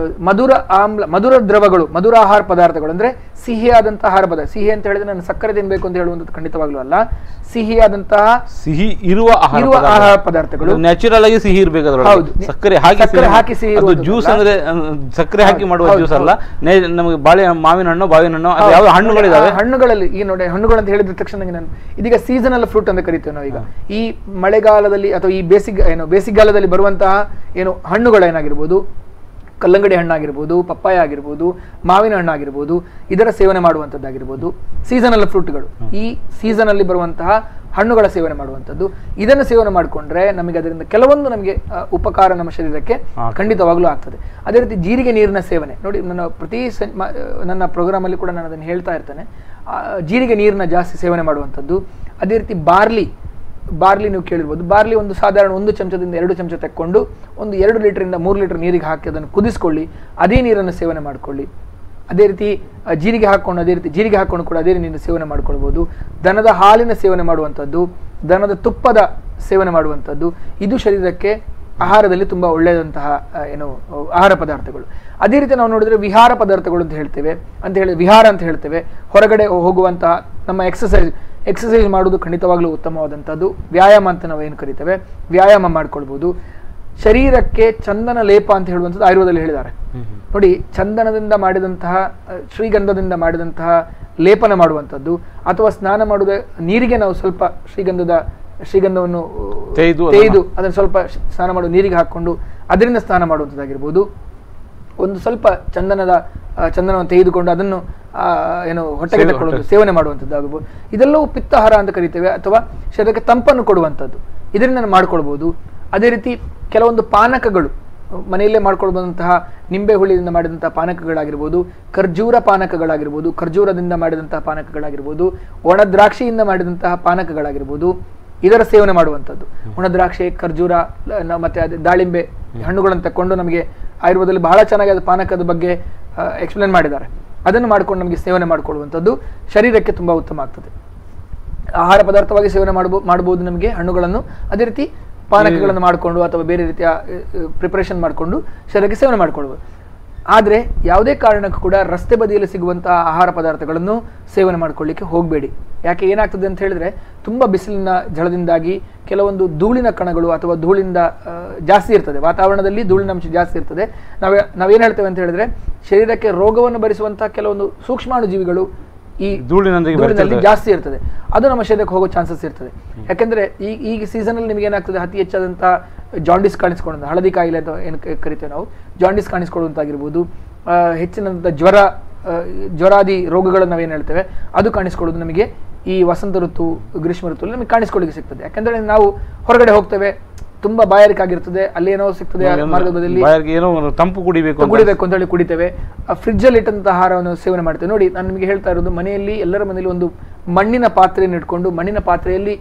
S2: ಮಧುರ ದ್ರವಗಳು, ಮಧುರ ಆಹಾರ ಪದಾರ್ಥಗಳು ಅಂದರೆ ಸಿಹಿಯಾದಂತಹ ಆಹಾರ ಪದಾರ್ಥ. ಸಿಹಿ ಅಂತ ಹೇಳಿದ್ರೆ ನಾನು ಸಕ್ಕರೆ ತಿನ್ಬೇಕು ಅಂತ ಹೇಳುವಂಥದ್ದು ಖಂಡಿತವಾಗ್ಲೂ ಅಲ್ಲ. ಸಿಹಿಯಾದಂತಹ
S1: ಸಿಹಿ ಇರುವ
S2: ಆಹಾರ ಪದಾರ್ಥಗಳು,
S1: ನ್ಯಾಚುರಲ್ ಆಗಿ ಸಿಹಿ ಇರಬೇಕು. ಸಕ್ಕರೆ ಹಾಕಿ ಸಿಹಿ ಜ್ಯೂಸ್ ಅಂದ್ರೆ ಸಕ್ಕರೆ ಹಾಕಿ ಮಾಡುವ ಜ್ಯೂಸ್ ಅಲ್ಲ. ನಮಗೆ ಮಾವಿನ ಹಣ್ಣು, ಯಾವ ಹಣ್ಣುಗಳಿದಾವೆ, ಹಣ್ಣುಗಳಲ್ಲಿ
S2: ಈ ನೋಡಿ, ಹಣ್ಣುಗಳು ಅಂತ ಹೇಳಿದ ತಕ್ಷಣ ನಾನು ಇದೀಗ ಸೀಸನಲ್ ಫ್ರೂಟ್ ಅಂತ ಕರಿತೇವೆ ನಾವೀಗ. ಈ ಮಳೆಗಾಲದಲ್ಲಿ ಅಥವಾ ಈ ಬೇಸಿಗೆಗಾಲದಲ್ಲಿ ಬರುವಂತಹ ಏನು ಹಣ್ಣುಗಳೇನಾಗಿರ್ಬೋದು, ಕಲ್ಲಂಗಡಿ ಹಣ್ಣಾಗಿರ್ಬೋದು, ಪಪ್ಪಾಯ ಆಗಿರ್ಬೋದು, ಮಾವಿನ ಹಣ್ಣಾಗಿರ್ಬೋದು, ಇದರ ಸೇವನೆ ಮಾಡುವಂಥದ್ದಾಗಿರ್ಬೋದು, ಸೀಸನಲ್ ಫ್ರೂಟ್ಗಳು, ಈ ಸೀಸನಲ್ಲಿ ಬರುವಂತಹ ಹಣ್ಣುಗಳ ಸೇವನೆ ಮಾಡುವಂಥದ್ದು. ಇದನ್ನು ಸೇವನೆ ಮಾಡಿಕೊಂಡ್ರೆ ನಮಗೆ ಅದರಿಂದ ಕೆಲವೊಂದು ನಮಗೆ ಉಪಕಾರ ನಮ್ಮ ಶರೀರಕ್ಕೆ ಖಂಡಿತವಾಗ್ಲೂ ಆಗ್ತದೆ. ಅದೇ ರೀತಿ ಜೀರಿಗೆ ನೀರಿನ ಸೇವನೆ ನೋಡಿ, ನನ್ನ ಪ್ರೋಗ್ರಾಮಲ್ಲಿ ಕೂಡ ನಾನು ಅದನ್ನು ಹೇಳ್ತಾ ಇರ್ತೇನೆ. ಜೀರಿಗೆ ನೀರನ್ನ ಜಾಸ್ತಿ ಸೇವನೆ ಮಾಡುವಂಥದ್ದು. ಅದೇ ರೀತಿ ಬಾರ್ಲಿ ನೀವು ಕೇಳಿರ್ಬೋದು. ಬಾರ್ಲಿ ಒಂದು ಸಾಧಾರಣ 1 ಚಮಚದಿಂದ 2 ಚಮಚ ತೆಕ್ಕೊಂಡು ಒಂದು 2 ಲೀಟರಿಂದ 3 ಲೀಟರ್ ನೀರಿಗೆ ಹಾಕಿ ಅದನ್ನು ಕುದಿಸ್ಕೊಳ್ಳಿ, ಅದೇ ನೀರನ್ನು ಸೇವನೆ ಮಾಡ್ಕೊಳ್ಳಿ. ಅದೇ ರೀತಿ ಜೀರಿಗೆ ಹಾಕೊಂಡು ಕೂಡ ಅದೇ ನೀರನ್ನು ಸೇವನೆ ಮಾಡ್ಕೊಳ್ಬೋದು. ದನದ ಹಾಲಿನ ಸೇವನೆ ಮಾಡುವಂಥದ್ದು, ದನದ ತುಪ್ಪದ ಸೇವನೆ ಮಾಡುವಂಥದ್ದು, ಇದು ಶರೀರಕ್ಕೆ ಆಹಾರದಲ್ಲಿ ತುಂಬ ಒಳ್ಳೆಯದಂತಹ ಏನು ಆಹಾರ ಪದಾರ್ಥಗಳು. ಅದೇ ರೀತಿ ನಾವು ನೋಡಿದ್ರೆ ವಿಹಾರ ಪದಾರ್ಥಗಳು ಅಂತ ವಿಹಾರ ಅಂತ ಹೇಳ್ತೇವೆ. ಹೊರಗಡೆ ಹೋಗುವಂತಹ ನಮ್ಮ ಎಕ್ಸಸೈಸ್ ಮಾಡೋದು ಖಂಡಿತವಾಗ್ಲೂ ಉತ್ತಮವಾದಂಥದ್ದು. ವ್ಯಾಯಾಮ ಅಂತ ನಾವು ಏನು ಕರಿತೇವೆ, ವ್ಯಾಯಾಮ ಮಾಡ್ಕೊಳ್ಬೋದು. ಶರೀರಕ್ಕೆ ಚಂದನ ಲೇಪ ಅಂತ ಹೇಳುವಂಥದ್ದು ಆಯುರ್ವೇದದಲ್ಲಿ ಹೇಳಿದ್ದಾರೆ. ನೋಡಿ, ಚಂದನದಿಂದ ಮಾಡಿದಂತಹ, ಶ್ರೀಗಂಧದಿಂದ ಮಾಡಿದಂತಹ ಲೇಪನ ಮಾಡುವಂಥದ್ದು, ಅಥವಾ ಸ್ನಾನ ಮಾಡುವ ನೀರಿಗೆ ನಾವು ಸ್ವಲ್ಪ ಶ್ರೀಗಂಧವನ್ನು ತೆಗೆದು ಅದನ್ನು ಸ್ವಲ್ಪ ಸ್ನಾನ ಮಾಡುವ ನೀರಿಗೆ ಹಾಕೊಂಡು ಅದರಿಂದ ಸ್ನಾನ ಮಾಡುವಂಥದ್ದಾಗಿರ್ಬೋದು. ಒಂದು ಸ್ವಲ್ಪ ಚಂದನವನ್ನು ತೆಗೆದುಕೊಂಡು ಅದನ್ನು ಏನು ಹೊಟ್ಟೆಗೆ ತಕ್ಕೊಳ್ಳೋದು, ಸೇವನೆ ಮಾಡುವಂಥದ್ದಾಗಬಹುದು. ಇದೆಲ್ಲವೂ ಪಿತ್ತಹಾರ ಅಂತ ಕರಿತೇವೆ, ಅಥವಾ ಶರೀರಕ್ಕೆ ತಂಪನ್ನು ಕೊಡುವಂಥದ್ದು, ಇದರಿಂದ ಮಾಡ್ಕೊಳ್ಬೋದು. ಅದೇ ರೀತಿ ಕೆಲವೊಂದು ಪಾನಕಗಳು ಮನೆಯಲ್ಲೇ ಮಾಡ್ಕೊಳ್ಬಹುದಂತಹ ನಿಂಬೆ ಹುಳಿಯಿಂದ ಮಾಡಿದಂತಹ ಪಾನಕಗಳಾಗಿರ್ಬೋದು, ಖರ್ಜೂರ ಪಾನಕಗಳಾಗಿರ್ಬೋದು, ಖರ್ಜೂರದಿಂದ ಮಾಡಿದಂತಹ ಪಾನಕಗಳಾಗಿರ್ಬೋದು, ಒಣ ದ್ರಾಕ್ಷಿಯಿಂದ ಮಾಡಿದಂತಹ ಪಾನಕಗಳಾಗಿರ್ಬೋದು, ಇದರ ಸೇವನೆ ಮಾಡುವಂಥದ್ದು. ಒಣ ದ್ರಾಕ್ಷಿ, ಖರ್ಜೂರ ಮತ್ತೆ ಅದೇ ದಾಳಿಂಬೆ ಹಣ್ಣುಗಳನ್ನು ತಕ್ಕೊಂಡು ನಮಗೆ ಆಯುರ್ವೇದದಲ್ಲಿ ಬಹಳ ಚೆನ್ನಾಗಿ ಅದು ಪಾನಕದ ಬಗ್ಗೆ ಎಕ್ಸ್ಪ್ಲೇನ್ ಮಾಡಿದ್ದಾರೆ. ಅದನ್ನು ಮಾಡ್ಕೊಂಡು ನಮಗೆ ಸೇವನೆ ಮಾಡಿಕೊಳ್ಳುವಂಥದ್ದು ಶರೀರಕ್ಕೆ ತುಂಬ ಉತ್ತಮ ಆಗ್ತದೆ. ಆಹಾರ ಪದಾರ್ಥವಾಗಿ ಸೇವನೆ ಮಾಡಬಹುದು ನಮಗೆ ಹಣ್ಣುಗಳನ್ನು. ಅದೇ ರೀತಿ ಪಾನಕಗಳನ್ನು ಮಾಡಿಕೊಂಡು ಅಥವಾ ಬೇರೆ ರೀತಿಯ ಪ್ರಿಪರೇಷನ್ ಮಾಡಿಕೊಂಡು ಶರೀರಕ್ಕೆ ಸೇವನೆ ಮಾಡಿಕೊಳ್ಬೋದು. ಆದರೆ ಯಾವುದೇ ಕಾರಣಕ್ಕೂ ಕೂಡ ರಸ್ತೆ ಬದಿಯಲ್ಲಿ ಸಿಗುವಂತಹ ಆಹಾರ ಪದಾರ್ಥಗಳನ್ನು ಸೇವನೆ ಮಾಡ್ಕೊಳ್ಳಿಕ್ಕೆ ಹೋಗಬೇಡಿ. ಯಾಕೆ ಏನಾಗ್ತದೆ ಅಂತ ಹೇಳಿದ್ರೆ, ತುಂಬ ಬಿಸಿಲಿನ ಝಳದಿಂದಾಗಿ ಕೆಲವೊಂದು ಧೂಳಿನ ಕಣಗಳು ಅಥವಾ ಧೂಳಿಂದ ಜಾಸ್ತಿ ಇರ್ತದೆ, ವಾತಾವರಣದಲ್ಲಿ ಧೂಳಿನ ಅಂಶ ಜಾಸ್ತಿ ಇರ್ತದೆ. ನಾವೇನು ಹೇಳ್ತೇವೆ ಅಂತ ಹೇಳಿದ್ರೆ, ಶರೀರಕ್ಕೆ ರೋಗವನ್ನು ಭರಿಸುವಂತಹ ಕೆಲವೊಂದು ಸೂಕ್ಷ್ಮಾಣು ಜೀವಿಗಳು ಈ ಧೂಳಿನಲ್ಲಿ ಜಾಸ್ತಿ ಇರ್ತದೆ, ಅದು ನಮ್ಮ ಶರೀರಕ್ಕೆ ಹೋಗೋ ಚಾನ್ಸಸ್ ಇರ್ತದೆ. ಯಾಕೆಂದ್ರೆ ಈಗ ಸೀಸನಲ್ಲಿ ನಿಮ್ಗೆ ಏನಾಗ್ತದೆ, ಅತಿ ಹೆಚ್ಚಾದಂತಹ ಜಾಂಡಿಸ್ ಕಾಣಿಸ್ಕೊಳ್ಳೋದು, ಹಳದಿ ಕಾಯಿಲೆ ಅಂತ ಏನು ಕರಿತೇವೆ ನಾವು, ಜಾಂಡಿಸ್ ಕಾಣಿಸ್ಕೊಳ್ಳುವಂತಾಗಿರ್ಬೋದು, ಹೆಚ್ಚಿನಂಥ ಜ್ವರಾದಿ ರೋಗಗಳನ್ನು ನಾವೇನು ಹೇಳ್ತೇವೆ ಅದು ಕಾಣಿಸ್ಕೊಳ್ಳೋದು ನಮಗೆ ಈ ವಸಂತ ಋತು ಗ್ರೀಷ್ಮ ಋತುವಲ್ಲಿ ನಮಗೆ ಕಾಣಿಸ್ಕೊಳ್ಳಿಕ್ಕೆ ಸಿಗ್ತದೆ. ಯಾಕಂದ್ರೆ ನಾವು ಹೊರಗಡೆ ಹೋಗ್ತೇವೆ, ತುಂಬಾ ಬಾಯಾರಿಕೆ ಆಗಿರ್ತದೆ, ಅಲ್ಲೇನೋ ಸಿಗ್ತದೆ ಮಾರ್ಗದಲ್ಲಿ,
S1: ಏನೋ ತಂಪು ಕುಡಿಬೇಕು
S2: ಅಂತ ಹೇಳಿ ಕುಡಿತೇವೆ. ಫ್ರಿಡ್ಜ್ ಅಲ್ಲಿ ಇಟ್ಟಂತಹ ಆಹಾರವನ್ನು ಸೇವನೆ ಮಾಡ್ತೇವೆ. ನೋಡಿ, ನಾನು ನಿಮಗೆ ಹೇಳ್ತಾ ಇರೋದು, ಮನೆಯಲ್ಲಿ ಎಲ್ಲರ ಮನೆಯಲ್ಲಿ ಒಂದು ಮಣ್ಣಿನ ಪಾತ್ರೆಯನ್ನು ಇಟ್ಕೊಂಡು ಮಣ್ಣಿನ ಪಾತ್ರೆಯಲ್ಲಿ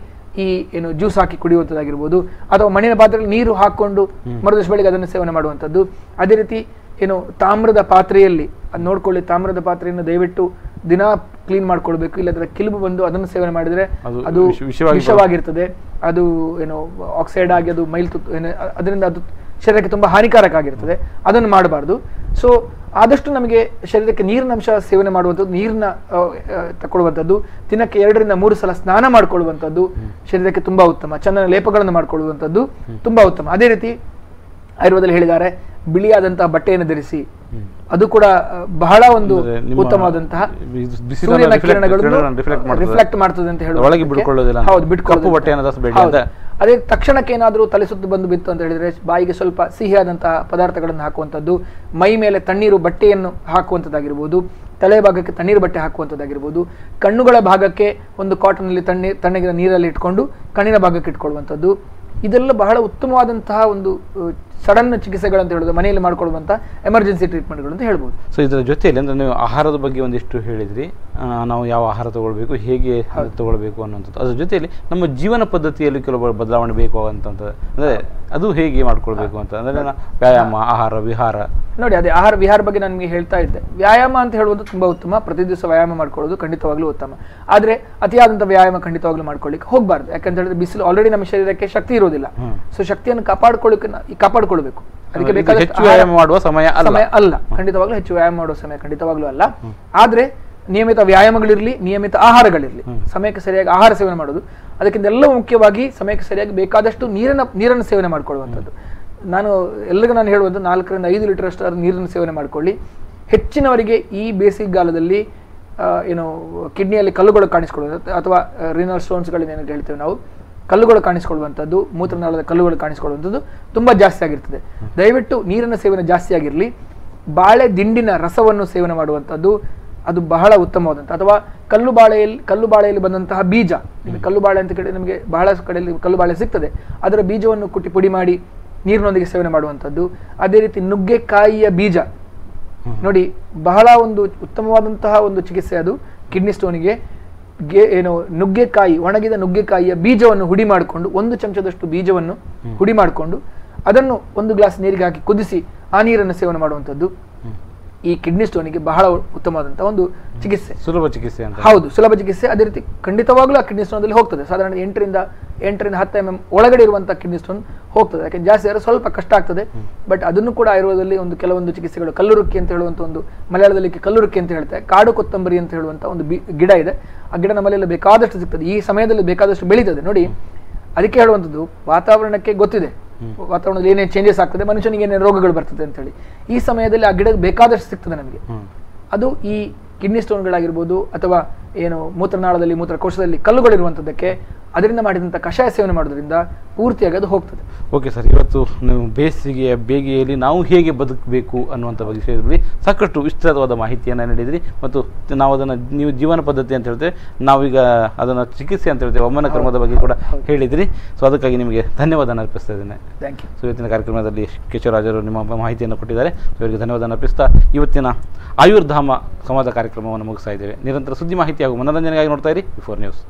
S2: ಈ ಏನು ಜ್ಯೂಸ್ ಹಾಕಿ ಕುಡಿಯುವಂಥದ್ದಾಗಿರ್ಬೋದು, ಅಥವಾ ಮಣ್ಣಿನ ಪಾತ್ರೆಯಲ್ಲಿ ನೀರು ಹಾಕೊಂಡು ಮರುದಿವಸ ಬೆಳಿಗ್ಗೆ ಅದನ್ನು ಸೇವನೆ ಮಾಡುವಂಥದ್ದು. ಅದೇ ರೀತಿ ಏನು ತಾಮ್ರದ ಪಾತ್ರೆಯಲ್ಲಿ ನೋಡ್ಕೊಳ್ಳಿ, ತಾಮ್ರದ ಪಾತ್ರೆಯನ್ನು ದಯವಿಟ್ಟು ದಿನ ಕ್ಲೀನ್ ಮಾಡ್ಕೊಳ್ಬೇಕು, ಇಲ್ಲದ್ರೆ ಕಿಲುಬು ಬಂದು ಅದನ್ನು ಸೇವನೆ ಮಾಡಿದ್ರೆ ಅದು ವಿಷವಾಗಿರ್ತದೆ, ಅದು ಏನು ಆಕ್ಸೈಡ್ ಆಗಿ ಅದು ಅದರಿಂದ ಅದು ಶರೀರಕ್ಕೆ ತುಂಬಾ ಹಾನಿಕಾರಕ ಆಗಿರ್ತದೆ, ಅದನ್ನು ಮಾಡಬಾರ್ದು. ಸೊ ಆದಷ್ಟು ನಮಗೆ ಶರೀರಕ್ಕೆ ನೀರಿನ ಅಂಶ ಸೇವನೆ ಮಾಡುವಂಥದ್ದು, ನೀರನ್ನ ತಗೊಳ್ಳುವಂಥದ್ದು, ದಿನಕ್ಕೆ 2 ರಿಂದ 3 ಸಲ ಸ್ನಾನ ಮಾಡ್ಕೊಳ್ಳುವಂಥದ್ದು ಶರೀರಕ್ಕೆ ತುಂಬಾ ಉತ್ತಮ. ಚಂದನ ಲೇಪಗಳನ್ನು ಮಾಡ್ಕೊಳ್ಳುವಂಥದ್ದು ತುಂಬಾ ಉತ್ತಮ. ಅದೇ ರೀತಿ ಆಯುರ್ವೇದದಲ್ಲಿ ಹೇಳಿದ್ದಾರೆ, ಬಿಳಿಯಾದಂತಹ ಬಟ್ಟೆಯನ್ನು ಧರಿಸಿ, ಅದು ಕೂಡ ಬಹಳ ಒಂದು ಉತ್ತಮವಾದಂತಹ ಸೂರ್ಯನ ಕಿರಣಗಳನ್ನು ರಿಫ್ಲೆಕ್ಟ್ ಮಾಡ್ತದೆ ಅಂತ ಹೇಳುವುದು. ಅದೇ ತಕ್ಷಣಕ್ಕೆ ಏನಾದರೂ ತಲೆ ಸುತ್ತು ಬಂದು ಬಿತ್ತು ಅಂತ ಹೇಳಿದ್ರೆ ಬಾಯಿಗೆ ಸ್ವಲ್ಪ ಸಿಹಿಯಾದಂತಹ ಪದಾರ್ಥಗಳನ್ನು ಹಾಕುವಂಥದ್ದು, ಮೈ ಮೇಲೆ ತಣ್ಣೀರು ಬಟ್ಟೆಯನ್ನು ಹಾಕುವಂಥದ್ದಾಗಿರ್ಬೋದು, ತಲೆ ಭಾಗಕ್ಕೆ ತಣ್ಣೀರು ಬಟ್ಟೆ ಹಾಕುವಂಥದ್ದಾಗಿರ್ಬೋದು, ಕಣ್ಣುಗಳ ಭಾಗಕ್ಕೆ ಒಂದು ಕಾಟನ್ನಲ್ಲಿ ತಣ್ಣಗಿನ ನೀರಲ್ಲಿ ಇಟ್ಕೊಂಡು ಕಣ್ಣಿನ ಭಾಗಕ್ಕೆ ಇಟ್ಕೊಳ್ಳುವಂಥದ್ದು, ಇದೆಲ್ಲ ಬಹಳ ಉತ್ತಮವಾದಂತಹ ಒಂದು ಸಡನ್ ಚಿಕಿತ್ಸೆಗಳಂತ ಹೇಳೋದು, ಮನೆಯಲ್ಲಿ ಮಾಡಿಕೊಳ್ಳುವಂತಹ ಎಮರ್ಜೆನ್ಸಿ ಟ್ರೀಟ್ಮೆಂಟ್ಗಳು ಅಂತ ಹೇಳ್ಬೋದು.
S1: ಸೊ ಇದರ ಜೊತೆಯಲ್ಲಿ ಅಂದರೆ ನೀವು ಆಹಾರದ ಬಗ್ಗೆ ಒಂದಿಷ್ಟು ಹೇಳಿದ್ರಿ, ನಾವು ಯಾವ ಆಹಾರ ತಗೊಳ್ಬೇಕು, ಹೇಗೆ ತಗೊಳ್ಬೇಕು ಅನ್ನೋಂಥದ್ದು. ಅದ್ರ ಜೊತೆಯಲ್ಲಿ ನಮ್ಮ ಜೀವನ ಪದ್ಧತಿಯಲ್ಲಿ ಕೆಲವು ಬದಲಾವಣೆ ಬೇಕು ಅಂತಂತ ಅಂದರೆ ಅದು ಹೇಗೆ ಮಾಡ್ಕೊಳ್ಬೇಕು ಅಂತ ಅಂದರೆ ವ್ಯಾಯಾಮ, ಆಹಾರ ವಿಹಾರ.
S2: ನೋಡಿ, ಅದೇ ಆಹಾರ ವಿಹಾರ ಬಗ್ಗೆ ನಾನು ನಿಮಗೆ ಹೇಳ್ತಾ ಇದ್ದೆ. ವ್ಯಾಯಾಮ ಅಂತ ಹೇಳುವುದು ತುಂಬಾ ಉತ್ತಮ, ಪ್ರತಿ ದಿವಸ ವ್ಯಾಯಾಮ ಮಾಡ್ಕೊಳ್ಳೋದು ಖಂಡಿತವಾಗ್ಲೂ ಉತ್ತಮ. ಆದರೆ ಅತಿಯಾದಂಥ ವ್ಯಾಯಾಮ ಖಂಡಿತವಾಗ್ಲೂ ಮಾಡ್ಕೊಳ್ಳಿಕ್ಕೆ ಹೋಗಬಾರ್ದು. ಯಾಕಂತ ಹೇಳಿದ್ರೆ ಬಿಸಿಲು ಆಲ್ರೆಡಿ ನಮ್ಮ ಶರೀರಕ್ಕೆ ಶಕ್ತಿ ಇರೋದಿಲ್ಲ. ಸೊ ಶಕ್ತಿಯನ್ನು ಕಾಪಾಡ್ಕೊಳ್ಬೇಕು. ಅದಕ್ಕೆ ಬೇಕಾದಷ್ಟು ವ್ಯಾಯಾಮ ಮಾಡುವ ಸಮಯ ಅಲ್ಲ, ಖಂಡಿತವಾಗ್ಲೂ ಹೆಚ್ಚು ವ್ಯಾಯಾಮ ಮಾಡುವ ಸಮಯ ಖಂಡಿತವಾಗ್ಲೂ ಅಲ್ಲ. ಆದ್ರೆ ನಿಯಮಿತ ವ್ಯಾಯಾಮಗಳಿರ್ಲಿ, ನಿಯಮಿತ ಆಹಾರಗಳಿರ್ಲಿ, ಸಮಯಕ್ಕೆ ಸರಿಯಾಗಿ ಆಹಾರ ಸೇವನೆ ಮಾಡೋದು, ಅದಕ್ಕಿಂತೆಲ್ಲ ಮುಖ್ಯವಾಗಿ ಸಮಯಕ್ಕೆ ಸರಿಯಾಗಿ ಬೇಕಾದಷ್ಟು ನೀರನ್ನು ಸೇವನೆ ಮಾಡ್ಕೊಳ್ಳುವಂಥದ್ದು. ನಾನು ಎಲ್ಲರಿಗೂ ಹೇಳುವುದು 4 ರಿಂದ 5 ಲೀಟರ್ ಅಷ್ಟು ನೀರನ್ನು ಸೇವನೆ ಮಾಡ್ಕೊಳ್ಳಿ. ಹೆಚ್ಚಿನವರಿಗೆ ಈ ಬೇಸಿಗೆಗಾಲದಲ್ಲಿ ಏನು ಕಿಡ್ನಿಯಲ್ಲಿ ಕಲ್ಲುಗಳು ಕಾಣಿಸ್ಕೊಳ್ಳುವಂಥದ್ದು ಅಥವಾ ರಿನಲ್ ಸ್ಟೋನ್ಸ್ಗಳನ್ನೇನು ಹೇಳ್ತೇವೆ ನಾವು, ಕಲ್ಲುಗಳು ಕಾಣಿಸ್ಕೊಳ್ಳುವಂಥದ್ದು, ಮೂತ್ರನಾಳದ ಕಲ್ಲುಗಳು ಕಾಣಿಸ್ಕೊಳ್ಳುವಂಥದ್ದು ತುಂಬ ಜಾಸ್ತಿ ಆಗಿರ್ತದೆ. ದಯವಿಟ್ಟು ನೀರಿನ ಸೇವನೆ ಜಾಸ್ತಿ ಆಗಿರಲಿ. ಬಾಳೆ ದಿಂಡಿನ ರಸವನ್ನು ಸೇವನೆ ಮಾಡುವಂಥದ್ದು ಅದು ಬಹಳ ಉತ್ತಮವಾದಂಥ, ಅಥವಾ ಕಲ್ಲು ಬಾಳೆಯಲ್ಲಿ ಬಂದಂತಹ ಬೀಜ, ಕಲ್ಲು ಬಾಳೆ ಅಂತ ಕೇಳಿ ನಮಗೆ ಬಹಳಷ್ಟು ಕಡೆಯಲ್ಲಿ ಕಲ್ಲು ಬಾಳೆ ಸಿಗ್ತದೆ, ಅದರ ಬೀಜವನ್ನು ಕುಟ್ಟಿ ಪುಡಿ ಮಾಡಿ ನೀರಿನೊಂದಿಗೆ ಸೇವನೆ ಮಾಡುವಂಥದ್ದು. ಅದೇ ರೀತಿ ನುಗ್ಗೆಕಾಯಿಯ ಬೀಜ, ನೋಡಿ ಬಹಳ ಒಂದು ಉತ್ತಮವಾದಂತಹ ಒಂದು ಚಿಕಿತ್ಸೆ ಅದು ಕಿಡ್ನಿ ಸ್ಟೋನಿಗೆ. ಏನು ನುಗ್ಗೆಕಾಯಿ, ಒಣಗಿದ ನುಗ್ಗೆಕಾಯಿಯ ಬೀಜವನ್ನು ಹುಡಿ ಮಾಡಿಕೊಂಡು 1 ಚಮಚದಷ್ಟು ಬೀಜವನ್ನು ಹುಡಿ ಮಾಡಿಕೊಂಡು ಅದನ್ನು 1 ಗ್ಲಾಸ್ ನೀರಿಗೆ ಹಾಕಿ ಕುದಿಸಿ ಆ ನೀರನ್ನು ಸೇವನೆ ಮಾಡುವಂಥದ್ದು ಈ ಕಿಡ್ನಿ ಸ್ಟೋನಿಗೆ ಬಹಳ ಉತ್ತಮವಾದಂತಹ ಒಂದು ಚಿಕಿತ್ಸೆ,
S1: ಸುಲಭ ಚಿಕಿತ್ಸೆ ಅಂತ.
S2: ಹೌದು, ಸುಲಭ ಚಿಕಿತ್ಸೆ. ಅದೇ ರೀತಿ ಖಂಡಿತವಾಗ್ಲೂ ಆ ಕಿಡ್ನಿ ಸ್ಟೋನ್ದಲ್ಲಿ ಹೋಗ್ತದೆ. ಸಾಧಾರಣ 8 ರಿಂದ 10 mm ಒಳಗಡೆ ಇರುವಂತಹ ಕಿಡ್ನಿ ಸ್ಟೋನ್ ಹೋಗ್ತದೆ. ಯಾಕೆಂದ್ರೆ ಜಾಸ್ತಿ ಆದರೆ ಸ್ವಲ್ಪ ಕಷ್ಟ ಆಗ್ತದೆ. ಬಟ್ ಅದನ್ನು ಕೂಡ ಆಯುರ್ವೇದದಲ್ಲಿ ಕೆಲವೊಂದು ಚಿಕಿತ್ಸೆಗಳು, ಕಲ್ಲುರುಕ್ಕಿ ಅಂತ ಹೇಳುವಂಥ ಒಂದು, ಮಲಯಾಳದಲ್ಲಿ ಕಲ್ಲುರುಕ್ಕಿ ಅಂತ ಹೇಳ್ತಾರೆ, ಕಾಡು ಕೊತ್ತಂಬರಿ ಅಂತ ಹೇಳುವಂಥ ಒಂದು ಗಿಡ ಇದೆ. ಆ ಗಿಡ ನಮ್ಮಲ್ಲೆಲ್ಲ ಬೇಕಾದಷ್ಟು ಸಿಗ್ತದೆ, ಈ ಸಮಯದಲ್ಲಿ ಬೇಕಾದಷ್ಟು ಬೆಳೀತದೆ. ನೋಡಿ, ಅದಕ್ಕೆ ಹೇಳುವಂಥದ್ದು, ವಾತಾವರಣಕ್ಕೆ ಗೊತ್ತಿದೆ ವಾತಾವರಣದಲ್ಲಿ ಏನೇನು ಚೇಂಜಸ್ ಆಗ್ತದೆ, ಮನುಷ್ಯನಿಗೆ ಏನೇನು ರೋಗಗಳು ಬರ್ತದೆ ಅಂತೇಳಿ. ಈ ಸಮಯದಲ್ಲಿ ಆ ಗಿಡ ಬೇಕಾದಷ್ಟು ಸಿಗ್ತದೆ ನಮಗೆ. ಅದು ಈ ಕಿಡ್ನಿ ಸ್ಟೋನ್ಗಳಾಗಿರ್ಬೋದು ಅಥವಾ ಏನು ಮೂತ್ರನಾಳದಲ್ಲಿ, ಮೂತ್ರಕೋಶದಲ್ಲಿ ಕಲ್ಲುಗಳಿರುವಂಥದ್ದಕ್ಕೆ ಅದರಿಂದ ಮಾಡಿದಂಥ ಕಷಾಯ ಸೇವನೆ ಮಾಡೋದ್ರಿಂದ ಪೂರ್ತಿಯಾಗಿ ಅದು ಹೋಗ್ತದೆ.
S1: ಓಕೆ ಸರ್, ಇವತ್ತು ನೀವು ಬೇಗೆಯಲ್ಲಿ ನಾವು ಹೇಗೆ ಬದುಕಬೇಕು ಅನ್ನುವಂಥ ವಿಷಯದಲ್ಲಿ ಸಾಕಷ್ಟು ವಿಸ್ತೃತವಾದ ಮಾಹಿತಿಯನ್ನು ನೀಡಿದ್ರಿ. ಮತ್ತು ನಾವು ಅದನ್ನು, ನೀವು ಜೀವನ ಪದ್ಧತಿ ಅಂತ ಹೇಳ್ತೇವೆ, ನಾವೀಗ ಅದನ್ನು ಚಿಕಿತ್ಸೆ ಅಂತ ಹೇಳ್ತೇವೆ, ವಮನ ಕ್ರಮದ ಬಗ್ಗೆ ಕೂಡ ಹೇಳಿದ್ರಿ. ಸೊ ಅದಕ್ಕಾಗಿ ನಿಮಗೆ ಧನ್ಯವಾದ ಅರ್ಪಿಸ್ತಾ ಇದ್ದೇನೆ.
S2: Thank you.
S1: ಸೊ ಇವತ್ತಿನ ಕಾರ್ಯಕ್ರಮದಲ್ಲಿ ಕೇಶವರಾಜರು ನಿಮ್ಮ ಮಾಹಿತಿಯನ್ನು ಕೊಟ್ಟಿದ್ದಾರೆ. ಸೊ ಇವರಿಗೆ ಧನ್ಯವಾದ ಅರ್ಪಿಸ್ತಾ ಇವತ್ತಿನ ಆಯುರ್ಧಾಮ ಸಂವಾದ ಕಾರ್ಯಕ್ರಮವನ್ನು ಮುಗಿಸ್ತಾ ಇದ್ದೇವೆ. ನಿರಂತರ ಸುದ್ದಿ ಮಾಹಿತಿ ಹಾಗೂ ಮನೋರಂಜನೆಗಾಗಿ ನೋಡ್ತಾ ಇರಿ ಬಿಫೋರ್ ನ್ಯೂಸ್.